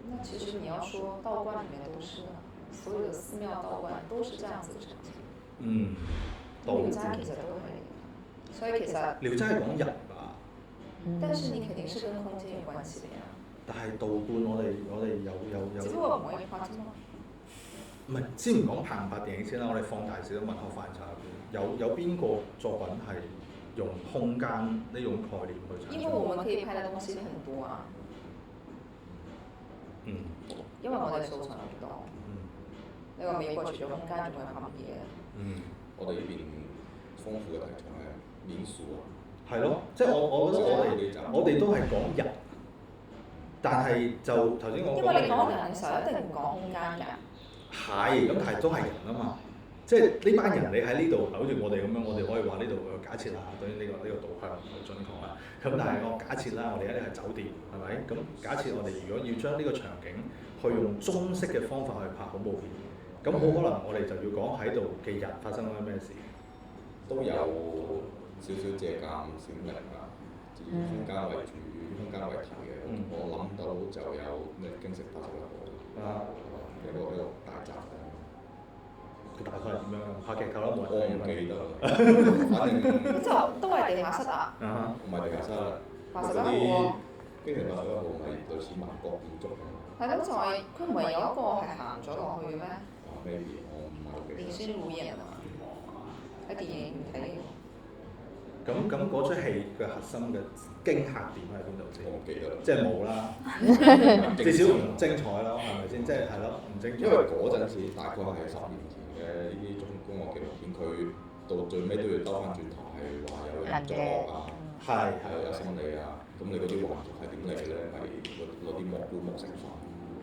那其實你要說道觀裡面都是啊，所有的寺廟道觀都是這樣子呈現。聊齋其實都係，所以其實聊齋係講人吧。但是你肯定是跟空間有關係的呀。但係道觀我哋有。只不過唔可以拍啫嘛。唔係，先唔講拍唔拍電影先啦，我哋放大少少文學範疇入邊，有邊個作品係用空間呢種概念去產生？因為我們可以拍的東西很多啊。因為我哋素材唔多。你話美國除咗空間，仲有拍乜嘢？我哋呢邊豐富嘅題材係民俗啊。係咯，即係我覺得我哋都係講人，但係就頭先我講。因為你講人嘅時候，一定唔講空間㗎。係，咁但係都係人啊嘛，即係呢班人你喺呢度，好似我哋咁樣，我哋可以話呢度假設啦，當然呢個導向唔準確啦。咁但係我假設啦，我哋一啲係酒店，係咪？咁假設我哋如果要將呢個場景去用中式嘅方法去拍恐怖片，咁好可能我哋就要講喺度嘅人發生咗咩事。都有少少借鑑小明啊，以空間為主、空間為題嘅。我諗到就有咩京城801號一個大集嘅。佢大概係點樣？拍劇透啦，冇人我唔記得啦，反正就都係地下室啊。唔係地下室啦，嗰啲京城801號咪類似民國建築嘅。係咯，就係佢唔係有一個係行咗落去嘅咩？咩嘢？我唔係好記得。連孫武演啊嘛，喺電影院睇。咁嗰出戲嘅核心嘅驚嚇點喺邊度先？我唔記得啦，即係冇啦，至少唔精彩咯，係咪先？即係咯，唔精彩。因為嗰陣時大概係10年前嘅呢啲中國紀錄片，佢到最尾都要兜翻轉頭係話有人作惡啊，係有心理啊，咁你嗰啲橫軸係點嚟嘅咧？係攞啲蘑菇木成分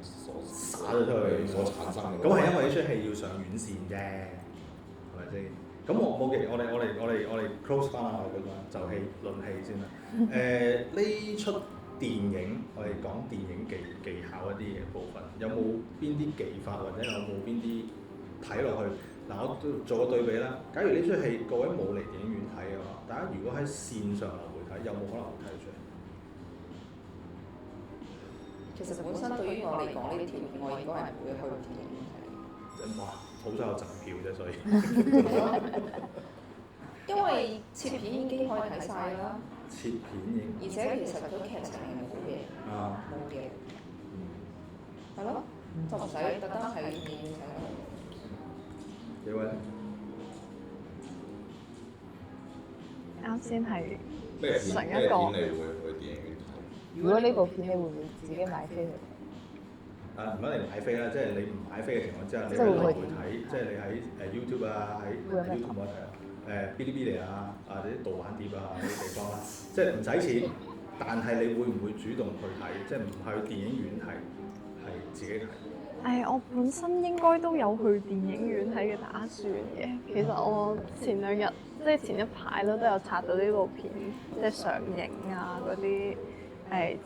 所灑咗出去所產生嘅。咁係因為呢出戲要上院線啫，係咪先？咁我哋 close 翻啦，我覺得就戲論戲先啦。呢出電影我哋講電影技巧一啲嘅部分，有冇邊啲技法或者有冇邊啲睇落去？嗱，我都做個對比啦。假如呢出戲各位冇嚟電影院睇嘅話，大家如果喺線上流媒體，有冇可能會睇得出嚟？其實本身對於我嚟講，呢條片我應該係唔會去電影院睇。哇！好彩有贈票啫，所以因為切片已經可以睇晒啦，切片已經而且其實佢劇情係冇嘢，啊，冇嘢，係咯，就唔使特登喺電影院睇。幾位？啱先係咩上片？一個你會去電影院睇？如果呢部片你會唔會自己買飛去？唔一定買飛啦，即係你唔買飛嘅情況之下，你即係會唔會喺流媒體，即係你喺YouTube 啊，喺 YouTube 冇得睇啊，嗶哩嗶哩啊，或者啲盜版碟啊嗰啲地方啦，即係唔使錢，但係你會唔會主動去睇？即係唔去電影院睇，係自己睇。我本身應該都有去電影院睇嘅打算嘅。其實我前兩日即係前一排啦，都有刷到呢部片即係上映啊嗰啲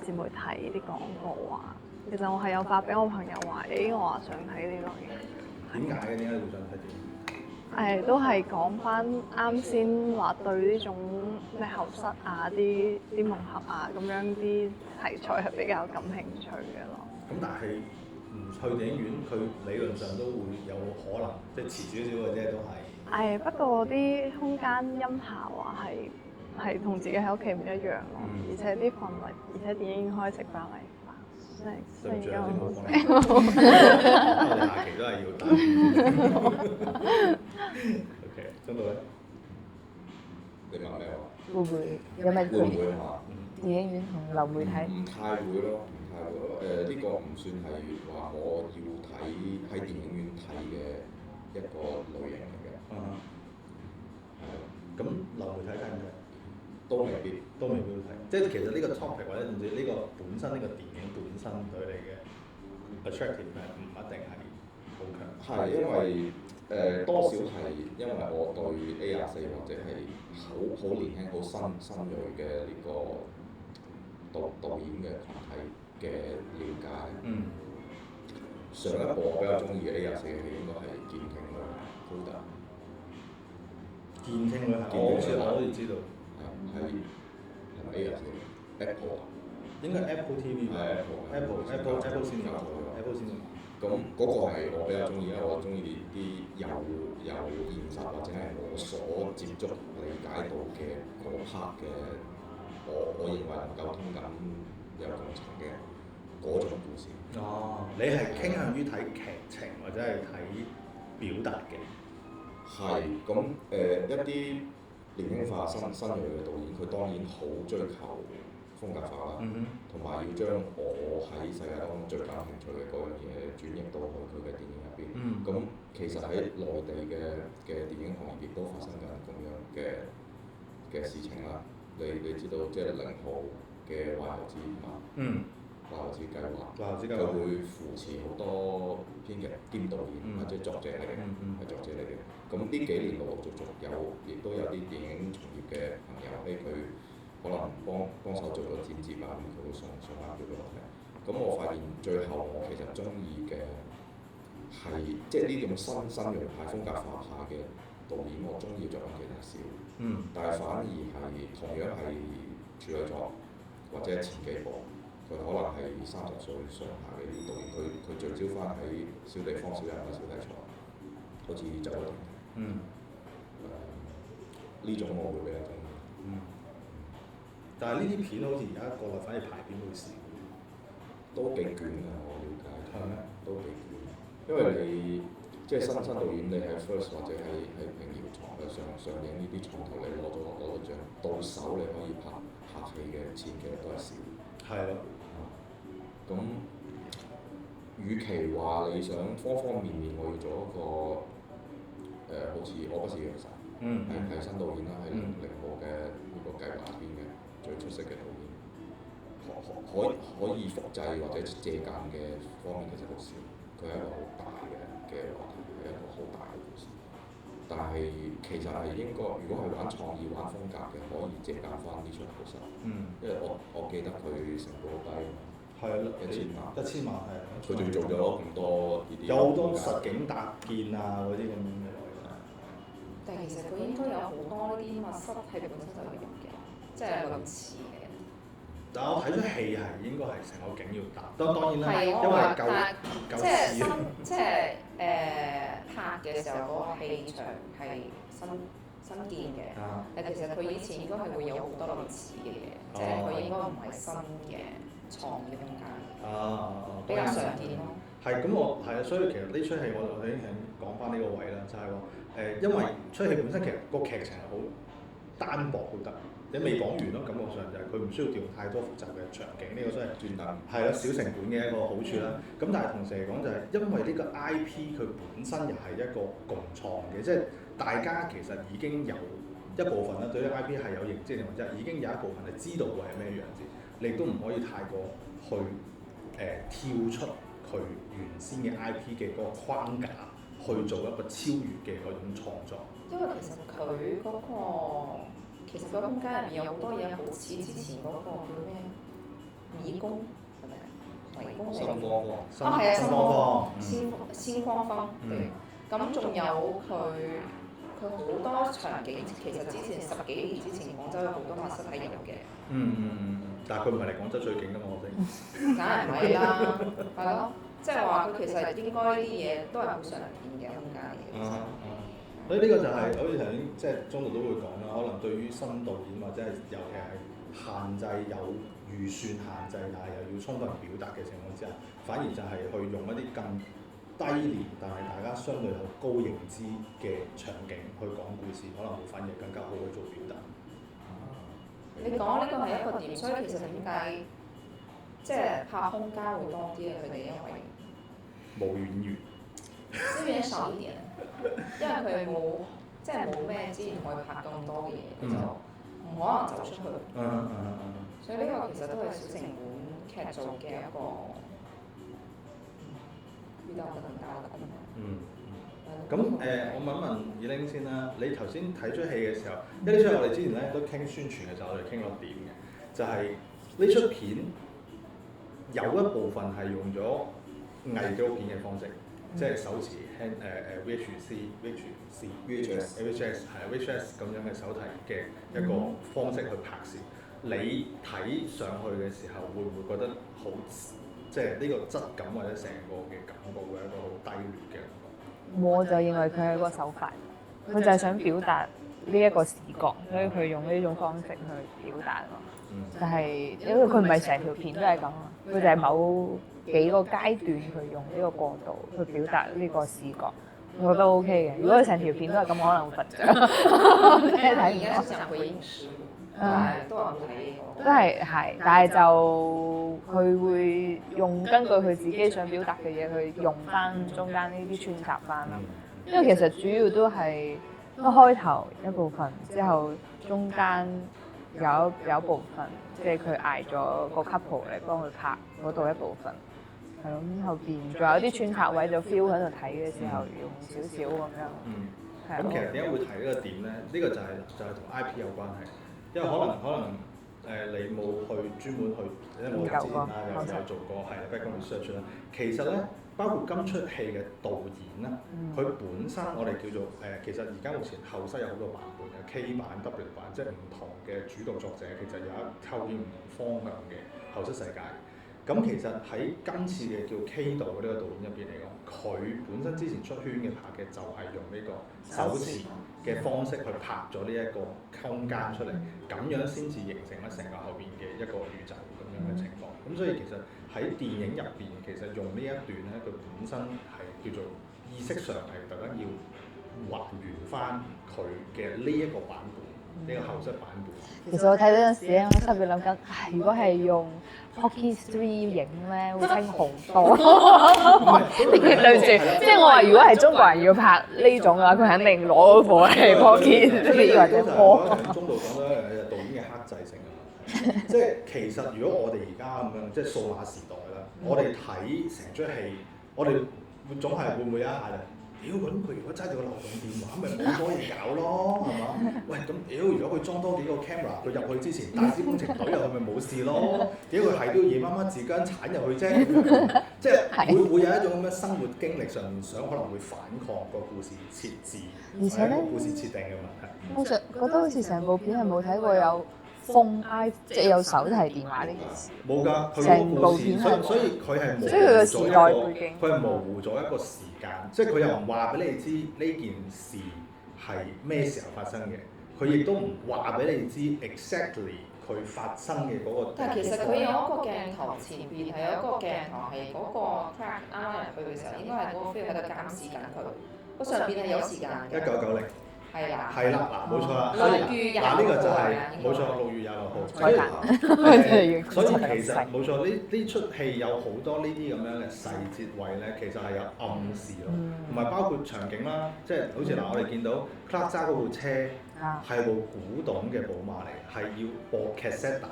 自媒體啲廣告啊。其實我係有發俾我朋友話，我話想睇呢個嘢。點解嘅？點解你會想睇電影？都係講翻啱先話對呢種咩後室啊、啲蒙合啊咁樣啲題材係比較感興趣嘅咯。咁但係唔去電影院，佢理論上都會有可能，即係遲少少嘅啫，都係。不過啲空間音效啊係同自己喺屋企唔一樣咯，而且啲氛圍，而且電影院可以食飯嚟飯，真係對唔住啊，真係先冇講。我哋下期都係要打。OK，中到咧？你問咩話？會唔會有咩會唔會話？電影院同流媒體？唔太會咯，唔太會咯。呢個唔算係話我要睇喺電影院睇嘅一個類型嚟嘅。咁流媒體睇唔睇？都未必，都未必睇。即係其實呢個 topic 或者甚至呢個本身呢個電影本身對你嘅 attractive 係唔一定係好強。係因為多少係因為我對 A24或者係好年輕、好新鋭嘅呢個導演嘅群體嘅了解。上一部我比較中意嘅 A24嘅戲應該係《劍傾女孩》Coda。劍傾女孩，我好似知道。係 A24 Apple 啊。應該 Apple TV 係 Apple 先有 Apple 先有。咁嗰個係我比較中意，因為我中意啲有現實或者係我所接觸理解到嘅嗰 part 嘅，我認為能夠通感有共情嘅嗰種故事。哦，你係傾向於睇劇情或者係睇表達嘅？係咁一啲年輕化新鋭嘅導演，佢當然好追求風格化啦，同埋要將我喺世界當中最感興趣嘅嗰樣嘢轉譯到去佢嘅電影入邊。咁其實喺內地嘅電影行業亦都發生緊咁樣嘅事情啦。你知道即係0號嘅壞孩子嘛？壞孩子計劃，佢會扶持好多編劇兼導演或者作者嚟嘅，係作者嚟嘅。咁呢幾年陸陸續續亦都有啲電影從業嘅朋友，佢可能幫手做咗剪接啊，咁佢會送翻俾我睇。咁我發現最後我其實中意嘅係即係呢種新鋭派風格化下嘅導演，我中意嘅作品其實少。但係反而係同樣係處女作或者前幾部，佢可能係30歲上下嘅啲導演，佢聚焦翻喺小地方、小人物、小題材，好似周國庭。呢種我會比較中意。但係呢啲片好似而家國內反而排片會少，都幾卷㗎，我了解。係咩？都幾卷，因為你即係新導演，你喺 First 或者喺平遙上映呢啲重頭，你攞咗獎，到手你可以拍戲嘅錢其實都係少。係咯。咁，與其話你想方方面面我要做一個好似我不是藥神，係新導演啦，係零號嘅呢個計劃入邊嘅最出色嘅導演。可以複製或者借鑑嘅方面其實好少，佢係一個好大嘅話題，係一個好大嘅故事。但係其實係應該，如果係玩創意、玩風格嘅，可以借鑑翻呢出好實。因為我記得佢成本好低啊嘛。係啊，1000萬。1000萬係啊。佢仲做咗咁多呢啲。有好多實景搭建啊嗰啲咁樣嘅內容。但係其實佢應該有好多呢啲密室係本身就有嘅，即係類似嘅。但我睇出戲係應該係成個景要搭，當然啦，係因為舊即係時新即係拍嘅時候嗰個氣場係新建嘅。但其實佢以前應該係會有好多類似嘅嘢，即係佢應該唔係新嘅創意空間。比較常見咯。係咁，我係啊，所以其實呢出戲我已經想講翻呢個位啦，就係話因為出戲本身其實個劇情係好單薄好得。你未講完咯，感覺上就係佢唔需要調用太多複雜嘅場景，呢個真係專登係咯，小成本嘅一個好處啦。咁但係同時嚟講就係因為呢個 IP 佢本身又係一個共創嘅，即係大家其實已經有一部分啦，對於 IP 係有認知，或者已經有一部分係知道佢係咩樣子，你亦都唔可以太過去跳出佢原先嘅 IP 嘅嗰個框架去做一個超越嘅嗰種創作。因為其實佢嗰個其實個空間入面有好多嘢，好似之前嗰個叫咩迷宮係咪？迷宮新方方。啊係啊，新方方。嗯鮮方方。咁仲有佢好多場景，其實之前10幾年之前廣州有好多密室係有嘅。但係佢唔係嚟廣州最勁㗎嘛，我識。梗係唔係啦，係咯，即係話佢其實應該啲嘢都係好常見嘅空間嚟嘅。所以呢個就係好似頭先即係中度都會講啦，可能對於新導演或者係尤其係限制有預算限制，但係又要充分表達嘅情況之下，反而就係去用一啲更低廉但係大家相對有高認知嘅場景去講故事，可能會反而更加好去做表達。你講呢個係一個點，所以其實點解即係拍空間會多啲咧？佢哋因為冇演員，資源少一點，因為佢冇即係冇咩資源可以拍咁多嘅嘢，就唔可能走出去。所以呢個其實都係小成本劇組嘅一個遇到更大嘅困難。咁我問一問以玲先啦，你頭先睇出戲嘅時候，因為呢出戲我哋之前咧都傾宣傳嘅時候，我哋傾落點嘅，就係呢出片有一部分係用咗偽紀錄片嘅方式，即係手持VHS 係 VHS 咁樣嘅手提嘅一個方式去拍攝。你睇上去嘅時候，會唔會覺得好即係呢個質感或者成個嘅感覺會係一個好低劣嘅感覺？我就認為佢係一個手法，佢就係想表達呢一個視覺，所以佢用呢種方式去表達咯。但係因為佢唔係成條片都係咁啊，佢就係某幾個階段去用呢個過渡去表達呢個視覺，我覺得 OK 嘅。如果佢成條片都係咁，可能會瞓着。即係睇唔到。想回應時，都有睇過。都係，但係就佢會根據佢自己想表達嘅嘢去用翻中間呢啲穿插翻咯。因為其實主要都係一開頭一部分，之後中間有一部分，即係佢嗌咗個 couple 嚟幫佢拍嗰度一部分，係咯。咁後邊仲有啲穿插位就 feel 喺度睇嘅時候用少少咁樣。咁其實點解會提呢個點咧？呢個就係同 IP 有關係，因為可能你冇去專門去，因為我之前啦有做過係 background research 啦。其實咧，包括今出戲嘅導演啦，佢本身我哋叫做其實而家目前後室有好多版本嘅 K 版、W 版，即係唔同嘅主導作者，其實有一構建唔同方向嘅後室世界。咁其實喺今次嘅叫 K 導呢個導演入邊嚟講，佢本身之前出圈嘅拍嘅就係用呢個手持嘅方式去拍咗呢一個空間出嚟，咁樣先至形成咗成個後邊嘅一個宇宙咁樣嘅情況。咁所以其實喺電影入邊，其實用呢一段咧，佢本身係叫做意識上係特登要還原翻佢嘅呢一個版本呢個後室版本。其實我睇到陣時咧，我心入邊諗緊，唉，如果係用 Pocket 3影咧，會清好多。對唔住，即係我話如果係中國人要拍呢種嘅話，佢肯定攞部係 Pocket 3或者4。中度講咧誒導演嘅克制性嘅問題，即係其實如果我哋而家咁樣，即係數碼時代啦，我哋睇成出戲，我哋總係會唔會有一下就？屌咁佢如果揸住個流動電話，咪冇多嘢搞咯，係嘛？喂咁屌，如果佢裝多幾個 camera，佢入去之前大師工程隊入去咪冇事咯？屌佢係都要夜媽媽自己鏟入去啫，即係會有一種咁嘅生活經歷上面想可能會反抗個故事設置，而且咧故事設定嘅問題。我覺得好似成部片係冇睇過有phone i 即係有手提電話呢件事。冇㗎，佢成個故事，部片係所以佢係模糊所以佢個咗時代一個背景佢係模糊咗一個時間，即係佢又唔話俾你知呢件事係咩時候發生嘅，佢亦都唔話俾你知 exactly 佢發生嘅嗰個。但係其實佢有一個鏡頭前邊係有一個鏡頭係嗰個 track 啱啱入去嘅時候，應該係嗰個 film 喺度監視緊佢，個上邊係有時間嘅。1990。係啦。係啦，嗱冇錯啦，所以6月26嗱呢個就係應該冇錯6月26號，再談所以其實冇錯呢出戲有好多呢啲咁樣嘅細節位咧，其實係有暗示咯，同埋包括場景啦，即係好似嗱我哋見到 Clark 揸嗰部車係部古董嘅寶馬嚟，係要播 cassette 帶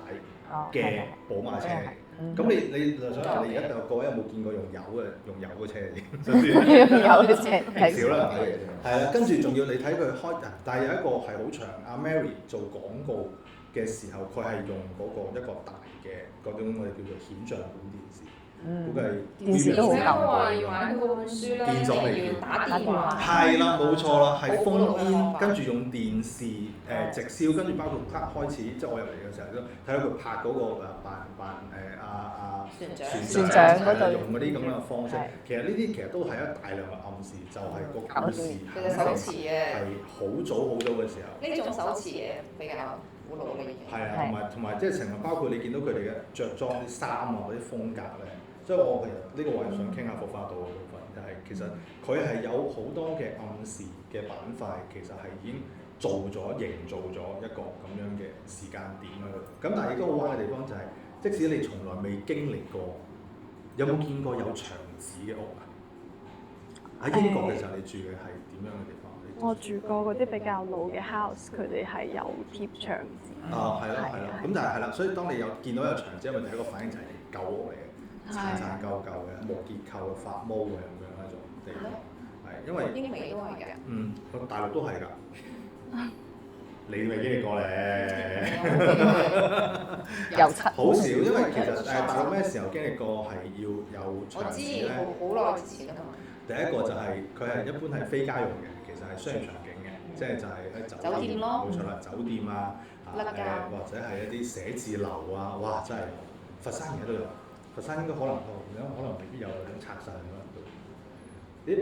嘅寶馬車嚟。咁你就想話你而家各位有冇見過用油嘅車先？有車少啦，係啦，跟住仲要你睇佢開，但係有一個係好長，阿 Mary 做廣告嘅時候，佢係用嗰個一個大嘅嗰種我哋叫做顯像管電視，估計電視都好而且佢舊。話要買嗰本書咧，電咗未你要打電話。係啦，冇錯啦，係好老嘅 phone in，方法跟住用電視直銷，跟住包括開始，即係我入嚟嘅時候都睇到佢拍嗰個扮船長嗰度用嗰啲咁樣嘅方式係，其實呢啲其實都係一大量嘅暗示，就係個故事其實手持嘅係好早嘅時候。呢種手持嘅比較古老嘅嘢。係啊，同埋即係成日包括你見到佢哋嘅着裝啲衫啊嗰啲風格咧，所以我其實呢個我係想傾下服化道嘅部分，就係其實佢係有好多嘅暗示嘅板塊，其實係已經營造咗一個咁樣嘅時間點喺度。咁但係亦都好玩嘅地方就係，即使你從來未經歷過，有冇見過有牆紙嘅屋啊？喺英國嘅時候，你住嘅係點樣嘅地方？我住過嗰啲比較老嘅 house，佢哋係有貼牆紙。係啦。咁但係啦，所以當你見到有牆紙，咪第一個反應就係舊屋嚟嘅，殘舊嘅木結構嘅發毛嘅咁樣一種地方。係因為英美都係嘅。大陸都係㗎。你未經歷過咧？油漆好少，因為其實大陸咩時候經歷過係要有我知牆紙咧？好耐之前啊嘛。第一個就係佢係一般係非家用嘅，其實係商業場景嘅，即係就係喺酒店咯冇錯啦，酒店啊，甩㗎或者係一啲寫字樓啊，哇！真係佛山而家都有，佛山應該可能未必有拆晒咁樣。諗佢喺邊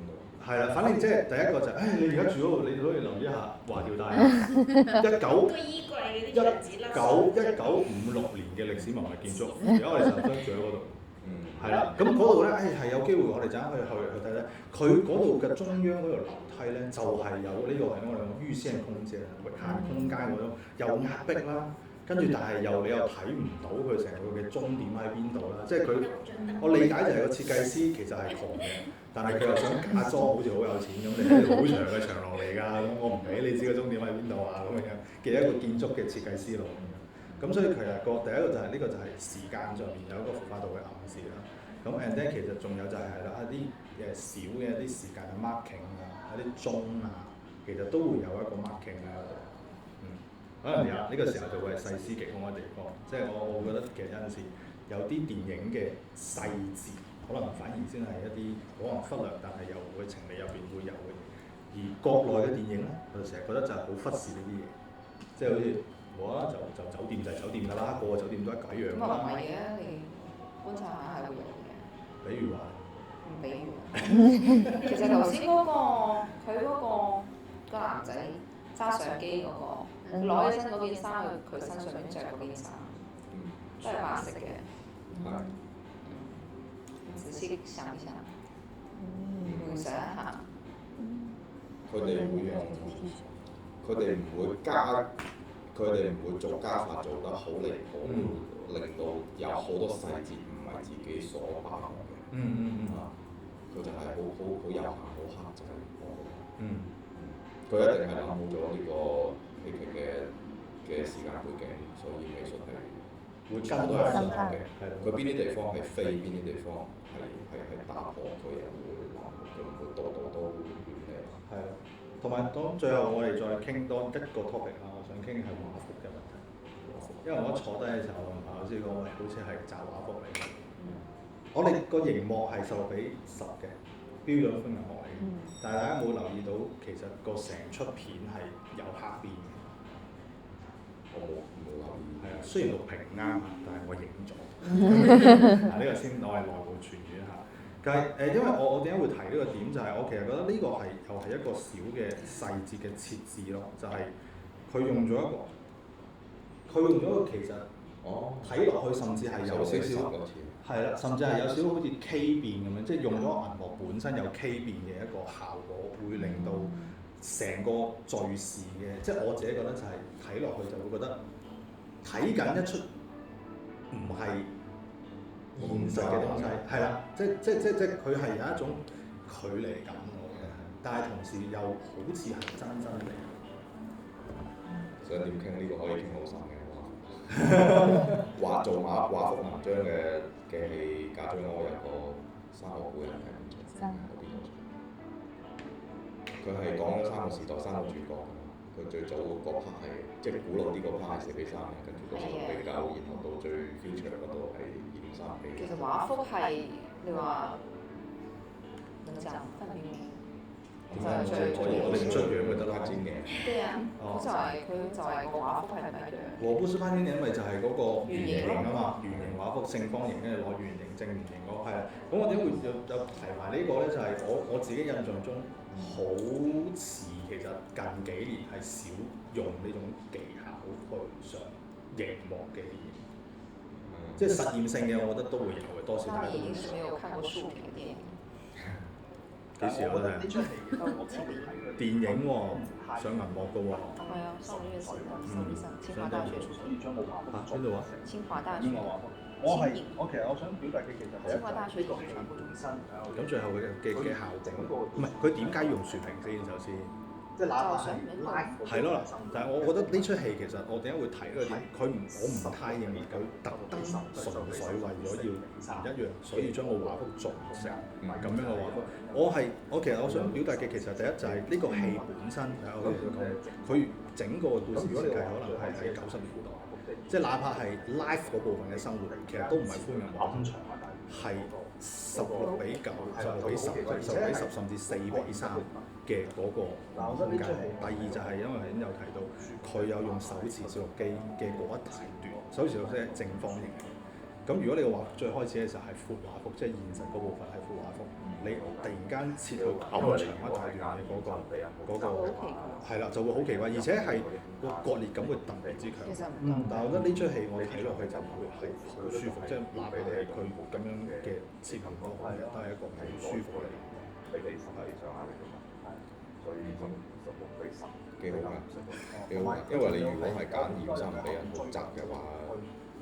度？係啦，反正即係第一個就係，你而家住嗰度，你可以留意一下華僑大個衣櫃嗰啲牆紙1956年嘅歷史文物建築，而家我哋實張住喺嗰度。係啦，咁嗰度咧，係有機會我哋陣間去睇咧。佢嗰度嘅中央嗰條樓梯咧，就係有呢個係我哋講預先空間、域限空間嗰種，又壓迫啦，跟住但係你又睇唔到佢成個嘅終點喺邊度啦。即係佢，我理解就係個設計師其實係窮嘅，但係佢又想假裝好似好有錢咁，你係好長嘅長廊嚟㗎，咁我唔俾你知個終點喺邊度啊咁樣嘅一個建築嘅設計思路。咁所以其實第一個就係呢個就係時間上面有一個服化道嘅暗示啦。咁 and then 其實仲有就係啦一啲小嘅一啲時間嘅 marking 啊，一啲鐘啊，其實都會有一個 marking 喺度。可能呢個時候就會係細思極恐嘅地方。即係我覺得其實有陣時有啲電影嘅細節，可能反而先係一啲可能忽略，但係又會情理入邊會有嘅嘢。而國內嘅電影咧，我就成日覺得就係好忽視呢啲嘢，即係好似冇啦就酒店就係酒店㗎啦，個個酒店都一樣㗎啦。咁啊唔係嘅，你觀察下係會有嘅。比如話，比如，其實頭先嗰個佢嗰個男仔揸相機嗰個，攞起身嗰件衫，佢身上面着嗰件衫，都係白色嘅。仔細想一想，回想一下。佢哋會用佢哋唔會加，佢哋唔會做加法做得好離譜，令到有好多細節唔係自己所把握嘅。佢就係好有限、好克制。佢一定係諗好咗呢個戲劇嘅時間背景，所以美術係會跟都係上順嘅。係啦。佢邊啲地方係飛，邊啲地方係打破，佢又會佢唔會度都亂嚟。係啦，同埋當最後我哋再傾多一個 topic 啦，我想傾係畫幅嘅問題。因為我一坐低嘅時候，我同老師講，喂，好似係雜畫幅嚟嘅。我哋個熒幕係16:10嘅標準分銀幕嚟嘅，但係大家冇留意到，其實個成出片係有黑邊嘅。我冇留意。係啊，雖然錄屏啱，但係我影咗。嗱，呢個先我係內部傳語下。但係因為我點解會提呢個點，就係、我其實覺得呢個係又係一個小嘅細節嘅設置咯，就係、佢用咗一個其實睇落去甚至係有少少係啦，甚至係有少少好似 K 變咁樣，即係用咗銀幕本身有 K 變嘅一個效果，會令到成個敘事嘅，即係我自己覺得就係睇落去就會覺得睇緊一出唔係現實嘅東西，係啦，即佢係有一種距離感我覺得係，但係同時又好似係真嚟。想點傾呢個可以傾好深嘅畫幅文章嘅戲，家長我有個三個古人係咁做，嗰邊佢係講咗3個時代3個主角㗎嘛。佢最早嗰 part 係即係古老啲嗰 part 係4:3嘅，跟住到19，然後到最 future 嗰度係2:3。其實畫幅係你話點講分辨明，我哋唔出樣咪得啦，拍展嘅。對啊，佢就係個畫幅係唔一樣。羅布斯潘天年咪就係嗰個圓形啊嘛，圓形畫幅正方形，跟住攞圓形正圓形嗰個係啊。咁我點解會有提埋呢個咧？就係我自己印象中好似其實近幾年係少用呢種技巧去上熒幕嘅電影，即係實驗性嘅，我覺得都會有嘅，多少都會有。那你沒有看過豎屏嘅電影？幾時有得睇？電影喎，上銀幕嘅喎。係啊，3月10日，清華大學。邊度啊？清華大學。我其實我想表達嘅其實係清華大學。咁最後佢嘅效果，唔係佢點解要用豎屏先？首先，就想係咯，但係我覺得呢出戲其實我點解會提呢個點？我唔太認為佢特登純粹為咗要唔一樣，所以將個畫幅做成咁樣嘅畫幅。我其實我想表達嘅其實第一就係呢個戲本身，我哋都講佢整個故事設計可能係喺90年代，即係哪怕係 live 嗰部分嘅生活，其實都唔係寬銀幕，係16:9、16:10、16:10甚至4:3嘅嗰個空間。第二就係因為頭先有提到，佢有用手持攝錄機嘅嗰一大段，手持攝錄機係正方形嘅。咁如果你個畫幅最開始嘅時候係闊畫幅，即係現實嗰部分係闊畫幅，你突然間切去咁長一大段嘅嗰個係啦，就會好奇怪，而且係個割裂感會特別之強。但係我覺得呢出戲我睇落去就會係好舒服，即係哪怕係佢咁樣嘅設計都係一個好舒服嘅。幾好㗎，幾好㗎，因為你如果係揀2:3俾人好窄嘅話，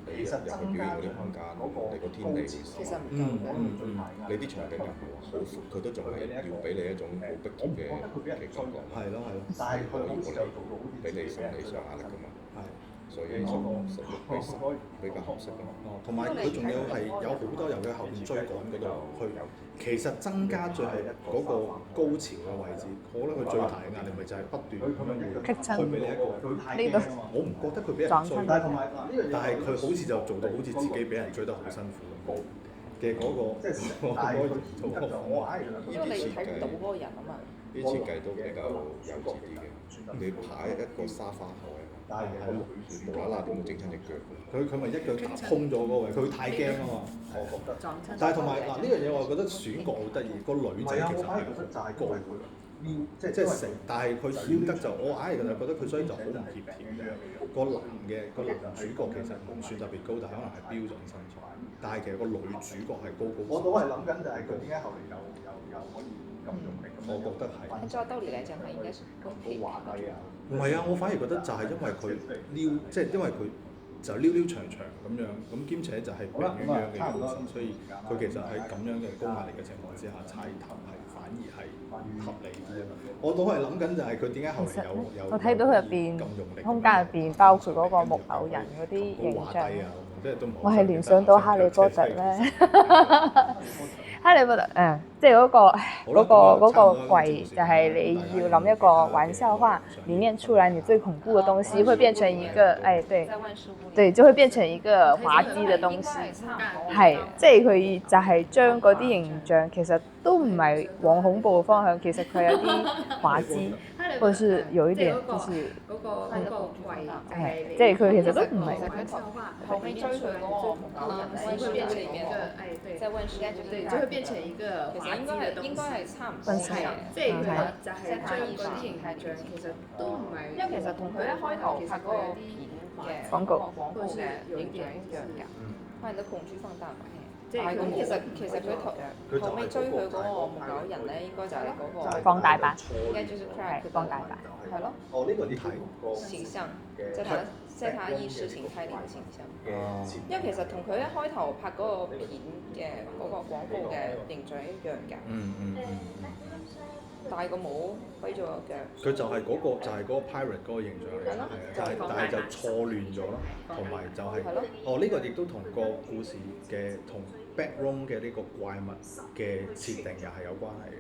你入去表現嗰啲空間，你個天地會少。你啲場景又唔係話好闊，佢都仲係要俾你一種好逼仄嘅感覺。係咯。但係佢好似俾你心理上壓力㗎嘛。係。所以16:10比較合適咯。同埋佢仲有好多由佢後邊追趕嗰度去，其實增加咗嗰個高潮嘅位置。我覺得佢最大嘅壓力咪就係不斷咁樣會俾你一個呢度，我唔覺得佢俾人追，但係佢好似就做到好似自己俾人追得好辛苦咁嘅嗰個因為你睇唔到嗰個人啊嘛。啲設計都比較幼稚啲嘅，你排一個沙發台。無啦啦點會整親隻腳？佢咪一腳踏空咗嗰個位，佢太驚啊嘛。我覺得。但係同埋嗱呢樣嘢，我覺得選角好得意。個女仔其實係好高嘅，即係成，但係佢顯得就我硬係就覺得佢所以就好唔協調嘅。個男主角其實唔算特別高，但係可能係標準身材。但係其實個女主角係高。我都係諗緊就係佢點解後嚟又可以。我覺得係。按照道理來講，它應該是公平的。唔係啊，我反而覺得就係因為佢撩，即係因為佢就撩撩長長咁樣，咁兼且就係病殃殃嘅故事，所以佢其實喺咁樣嘅高壓力嘅情況之下踩頭係反而係合理啲。我都係諗緊就係佢點解後嚟有我睇到佢入邊空間入邊，包括嗰個木偶人嗰啲形象，我係聯想到哈利波特咧。哈利波特即係嗰個櫃，就係你要諗一個玩笑話，裡面出來你最恐怖嘅東西，會變成一個對，就會變成一個滑稽嘅東西。係，即係佢就係將嗰啲形象其實都唔係往恐怖嘅方向，其實佢有啲滑稽，或者是有一點就是嗰個櫃係，即係佢其實都唔係。後尾追佢嗰個木偶人咧，會變成一個在溫室，對，就會變成一個滑稽嘅東西。應該係差唔多嘅，即係佢就係將嗰啲形象其實都唔係，因為其實同佢一開頭拍嗰個片嘅廣告嘅形象一樣㗎，把你的恐懼放大埋。即係咁，其實佢後尾追佢嗰個木偶人咧，應該就係嗰個放大版，應該就是 Craig 放大版，係咯。哦，呢個你睇形象，即係他意識形態裏嘅形象。因為其實同佢一開頭拍嗰個片嘅嗰個廣告嘅形象一樣㗎。戴個帽，揮咗個腳。佢就係嗰個 pirate 嗰個形象嚟嘅，係啊，但係就錯亂咗咯，同埋就係呢個亦都同個故事嘅同 backroom 嘅呢個怪物嘅設定又係有關係嘅。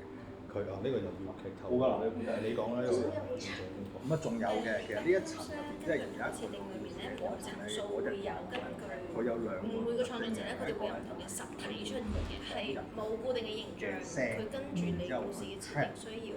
佢呢個就要劇透。好㗎，你講啦呢個。咁仲有嘅，其實呢一層即係而家設定裏面咧，唔同層數會有根據。佢有兩個。每個創作者咧，佢哋會有唔同嘅實體出現嘅，係冇固定嘅形象，佢跟住你故事嘅設定需要去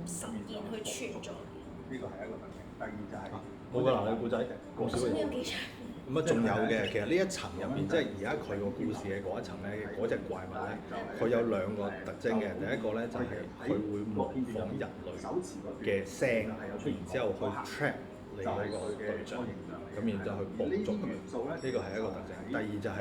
實現去存在。呢個係一個特點。第二就係冇㗎啦，你故仔講少有幾長？咁仲有嘅，其實呢一層入邊，即係而家佢個故事嘅嗰一層咧，嗰隻怪物咧，佢有兩個特徵嘅。第一個咧就係佢會模仿人類嘅聲，然之後去 trap 你嗰個對象，咁然之後去捕捉佢。呢個係一個特徵。第二就係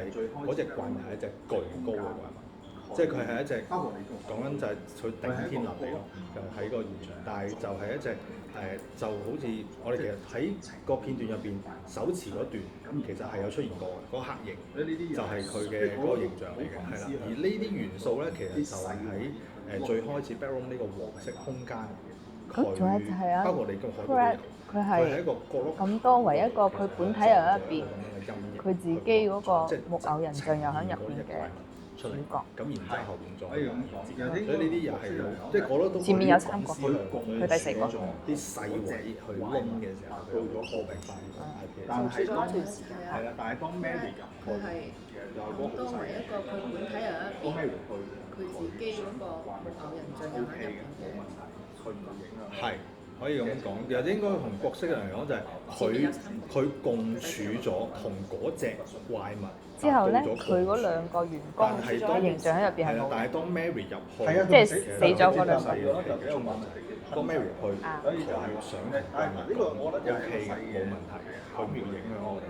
嗰隻怪物係一隻巨高嘅怪物，即係佢係一隻講緊就係佢頂天立地咯，就喺個現場，但係就係一隻。就好似我哋其實喺個片段入邊手持嗰段，其實係有出現過嘅，嗰個黑影就係佢嘅嗰個形象嚟嘅，係啦。而呢啲元素咧，其實就係喺最開始 background 呢個黃色空間，佢包括你個海佢係一個角落咁多為一個佢本體又喺入邊，佢自己嗰個木偶人像又喺入邊嘅。主角，咁然之後後邊再，所以呢啲又係即係我覺得都前面有3個，佢第4個，啲細位去拎嘅時候，到咗破壁翻，但係當係啦，但係當 Mary 入去，其實就係嗰個好細，一個佢本體又一邊，佢自己嗰個木偶人像又喺入邊嘅，佢唔會影響。係。可以咁講，又應該同角色嚟講就係佢共處咗同嗰隻怪物。之後咧，佢嗰兩個員工嘅形象喺入邊係冇。但係當 Mary 入去，即係死咗嗰兩個。當 Mary 入去，佢係想同怪物呢個我覺得 OK 嘅，冇問題嘅，佢唔會影響我哋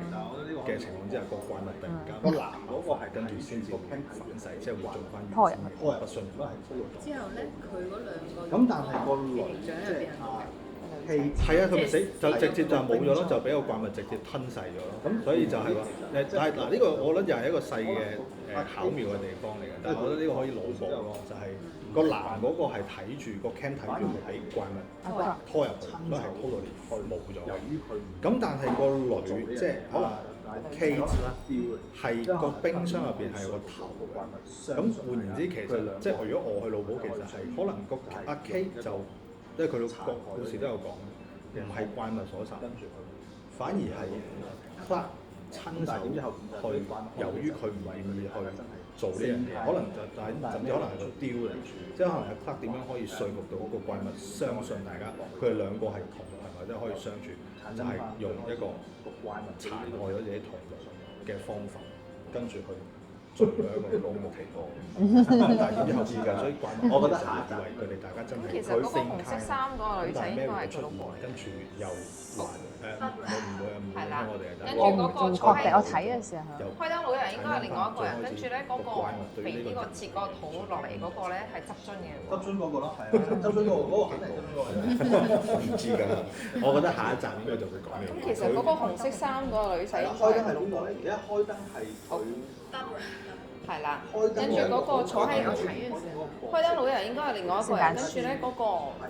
嘅情況之下，個怪物突然間個男嗰個係跟住先至反噬，即係會做翻拖入不信都係。之後咧，佢嗰兩個咁但係個女形象喺入邊係啊，佢咪死就直接就冇咗咯，就俾個怪物直接吞噬咗咯。咁所以就係話但係嗱呢個我覺得又係一個細嘅巧妙嘅地方嚟嘅。但係我覺得呢個可以腦補咯，就係個男嗰個係睇住個 cam 睇住俾怪物拖入去，都係拖到連冇咗。咁但係個女即係Kate 啦，係個冰箱入邊係有個頭。咁換言之，其實即係如果我去腦補，其實係可能個阿 Kate 就。因為佢個故事都有講，唔係怪物所殺，反而係 Clark 親手去，由於佢唔願意去做呢樣嘢，可能甚至可能係個雕嚟，即係可能係 Clark 點樣可以說服到嗰個怪物相信大家，佢哋兩個係同類或者可以相處，就係用一個殘害咗自己同類嘅方法，跟住去。做咗一個咁嘅情況，但係點知後知㗎，所以怪物我覺得就以為佢哋大家真係佢性格，但係咩會出現，跟住又難唔會係啦我哋跟我唔住嗰個仲坐喺確定，我睇嘅時候。由開燈老人應該係另外一個人，跟住咧嗰個肥呢個切個肚落嚟嗰個咧係執樽嘅喎。執樽嗰個咯，係啊，執樽嗰個肯定執樽嗰個。我唔知㗎，我覺得下一集應該就會講呢咁其實嗰個紅色衫嗰個女仔應該開燈係邊個咧？而家開燈係佢。係啦，開燈跟住嗰個坐喺我睇嘅時候，開燈老人應該係另外一個人，跟住咧嗰個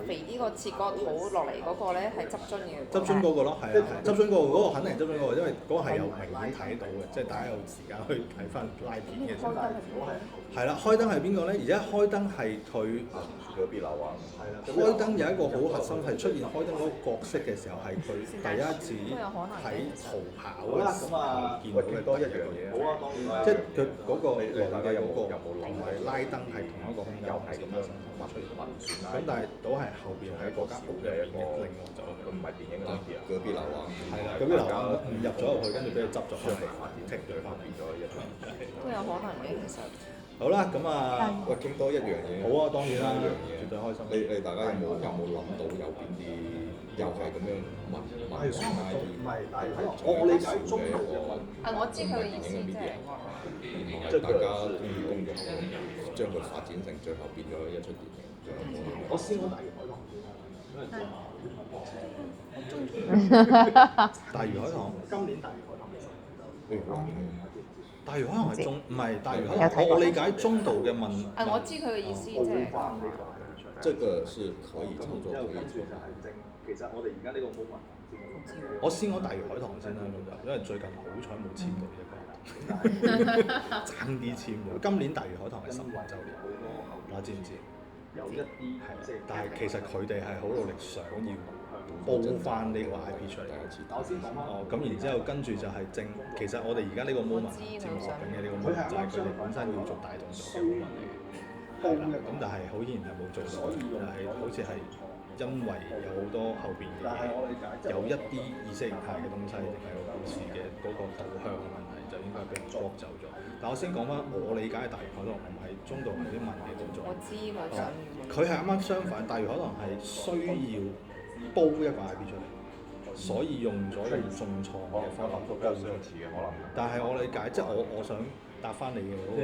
肥呢個切個肚落嚟嗰個咧係執樽嘅。執樽嗰個咯，係啊，執樽嗰個肯定係執樽嗰個，因為嗰個係有明顯睇到嘅，即係大家有時間去睇翻拉片嘅時候。係啦，開燈係邊個咧？而家開燈係佢嗰邊樓啊，係啦。開燈有一個好核心係出現開燈嗰個角色嘅時候，係佢第一次喺逃跑嘅時候見到嘅多一樣嘢。好啊，當然啦，即係佢嗰個你大家有冇同埋拉燈係同一個空間，係咁樣畫出嚟。咁但係都係後邊係一個間屋入邊嘅，另外就佢唔係電影嗰啲啊，嗰邊樓啊，係啦，嗰邊樓入咗入去，跟住俾佢執咗出嚟，停咗翻變咗一張。都有可能嘅其實。好啦，咁啊，喂，傾多一樣嘢。好啊，當然啦，一樣嘢，絕對開心。你大家有冇諗到有邊啲又係咁樣文宣 IP？唔係，我理解中嘅一個我知佢嘅意思即係。然後係大家中意工作，將佢發展成最後變咗一出電影。我先講大魚海棠。大魚海棠，今年大魚海棠嘅時候。大魚海棠係中，唔係大魚海棠。我理解中度嘅問。我知佢嘅意思即係。這個是可以操作可以做。其實我哋而家呢個 moment，我先講大魚海棠先啦，咁就因為最近好彩冇簽到呢個，爭啲簽咗。今年大魚海棠係15週年，大家知唔知？有一啲係，但係其實佢哋係好努力想要煲翻呢個 IP 出嚟。哦，咁然之後跟住就係其實我哋而家呢個 moment 節目緊嘅呢個 moment 就係佢哋本身要做大動作嘅 moment 嚟嘅。係啦，咁但係好顯然係冇做到，就係好似係因為有好多後邊嘅嘢，有一啲意識形態嘅東西，定係個故事嘅嗰個導向嘅問題，就應該俾人剝走咗。但我先講翻我理解嘅大魚海棠唔係中度嗰啲文嘅動作。我知佢想要。佢係啱啱相反，大魚海棠係需要煲一個 IP 出嚟，所以用咗用重創嘅方法都比較相似嘅可能。但係我理解，即係我想答翻你嘅嗰個。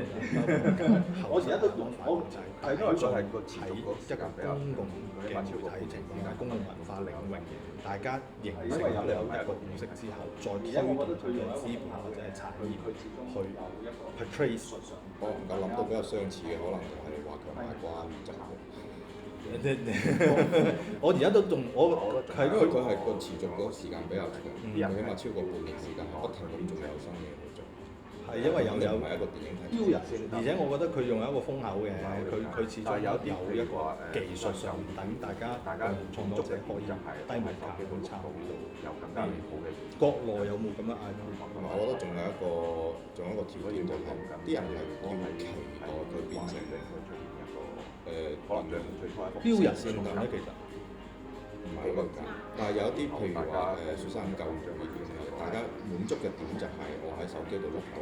我而家都我係因為佢係個喺一個公共嘅媒體情況下，公共文化領域，大家形成咗一個共識之後，再推動佢嘅資本或者係產業去 trace。我能夠諗到比較相似嘅，可能就係華強買關就係。我而家都仲我係因為佢係個持續嗰個時間比較長，起碼超過半年時間，不停咁仲有新嘢去做。係因為有唔係一個電影標人，而且我覺得佢用一個風口嘅，佢始終有一個技術上等大家創作者可以低門檻去參與到有更加好嘅。國內有冇咁樣嗌咧？同埋我覺得仲有一個條件就係啲人係要期待佢變成可能最初標人先咁咧，其實唔係好咁簡單。但係有一啲譬如話雪山救援呢啲，大家滿足嘅點就係我喺手機度錄到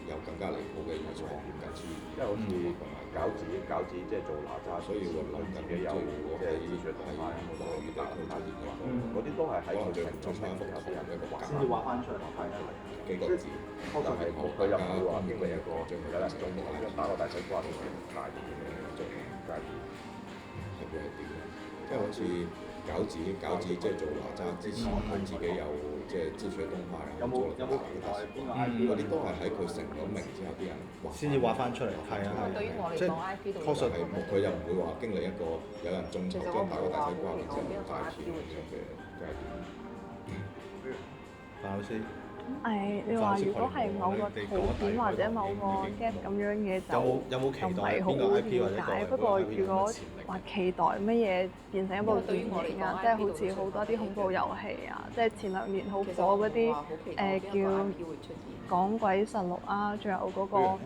有更加離譜嘅藝術學院嘅資源，因為好似同埋餃子即係做哪吒，所以會諗緊即係如果喺係華語地區出現嘅話，嗰啲都係喺可能最初一幅圖嘅一個畫，先至畫翻出嚟，係啊，幾個字，但係佢又唔會話經歷一個將佢拉中打個大西瓜變成大啲咁樣做階段，係會係點？即係好似餃子即係做哪吒之前，佢自己有即係智取東派啊，做咗大嘅邊個 IP 嗰啲都係喺佢成咗名之後，啲人先至畫翻出嚟，係啊，對於我嚟即係講，IP 都確實係佢又唔會話經歷一個有人眾籌將打個大西瓜變成大片咁樣嘅階段。范老師。你話如果係某個圖片或者某個 gap 咁樣嘅有冇期待唔係好了解。不過如果話期待乜嘢變成一部電影啊，即係好似好多啲恐怖遊戲啊，即係前兩年好火嗰啲叫講鬼實錄啊，仲有嗰個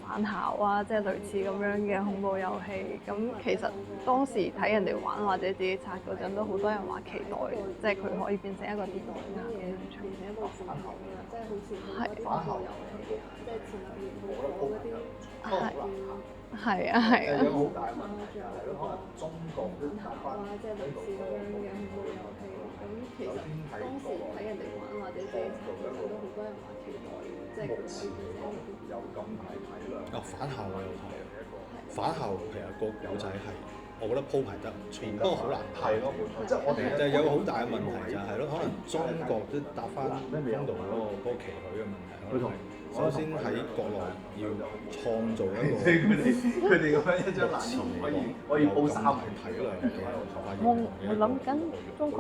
返校啊，即係類似咁樣嘅恐怖遊戲。咁其實當時睇人哋玩或者自己刷嗰陣，都好多人話期待，即係佢可以變成一個電影啊咁樣出現一個返校啊，即係好似恐怖遊戲啊，即係前兩年好火嗰啲係啊係啊。仲有嗰個中國返校啊，即係類似咁樣嘅恐怖遊戲。咁其實當時睇人哋玩或者自己睇，其實都好多人話期待，即係佢可以自己啊，返校我有睇啊，返校其實個古仔係，我覺得鋪排得唔錯，不過好難拍。即係我哋就係有個好大嘅問題就係咯，可能中國即係搭翻中度嗰個期許嘅問題，可能係首先喺國內要創造一個佢哋咁樣一張藍圖可以煲三年體量嘅頭髮我諗緊中國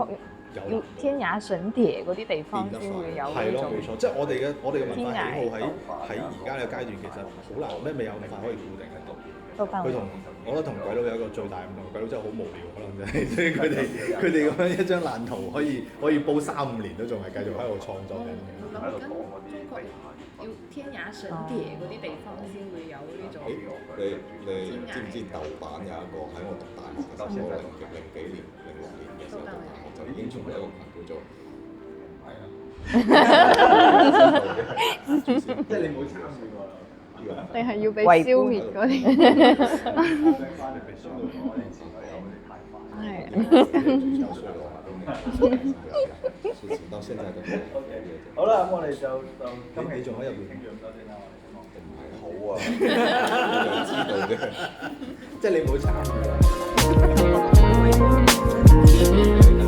要天涯筍碟嗰啲地方先會有呢種係咯，冇錯，即係我哋嘅文化喜好喺而家嘅階段其實好難，未有咁快可以固定喺度。都翻佢同我覺得同鬼佬有一個最大唔同，鬼佬真係好無聊，可能真係，所以佢哋咁樣一張爛圖可以煲3-5年都仲係繼續喺度創作緊嘅。諗緊中國要天涯筍碟嗰啲地方先會有呢種。你知唔知豆瓣有一個喺我讀大學嘅時候，零幾年、06年嘅時候讀大學就已經從一個群叫做即係你冇參與過啦。定係要被消滅嗰啲？係。到現在都好啦，咁我哋就今期仲喺入邊傾咗咁多先啦，我哋唔係好啊，知道嘅，即係你冇參與。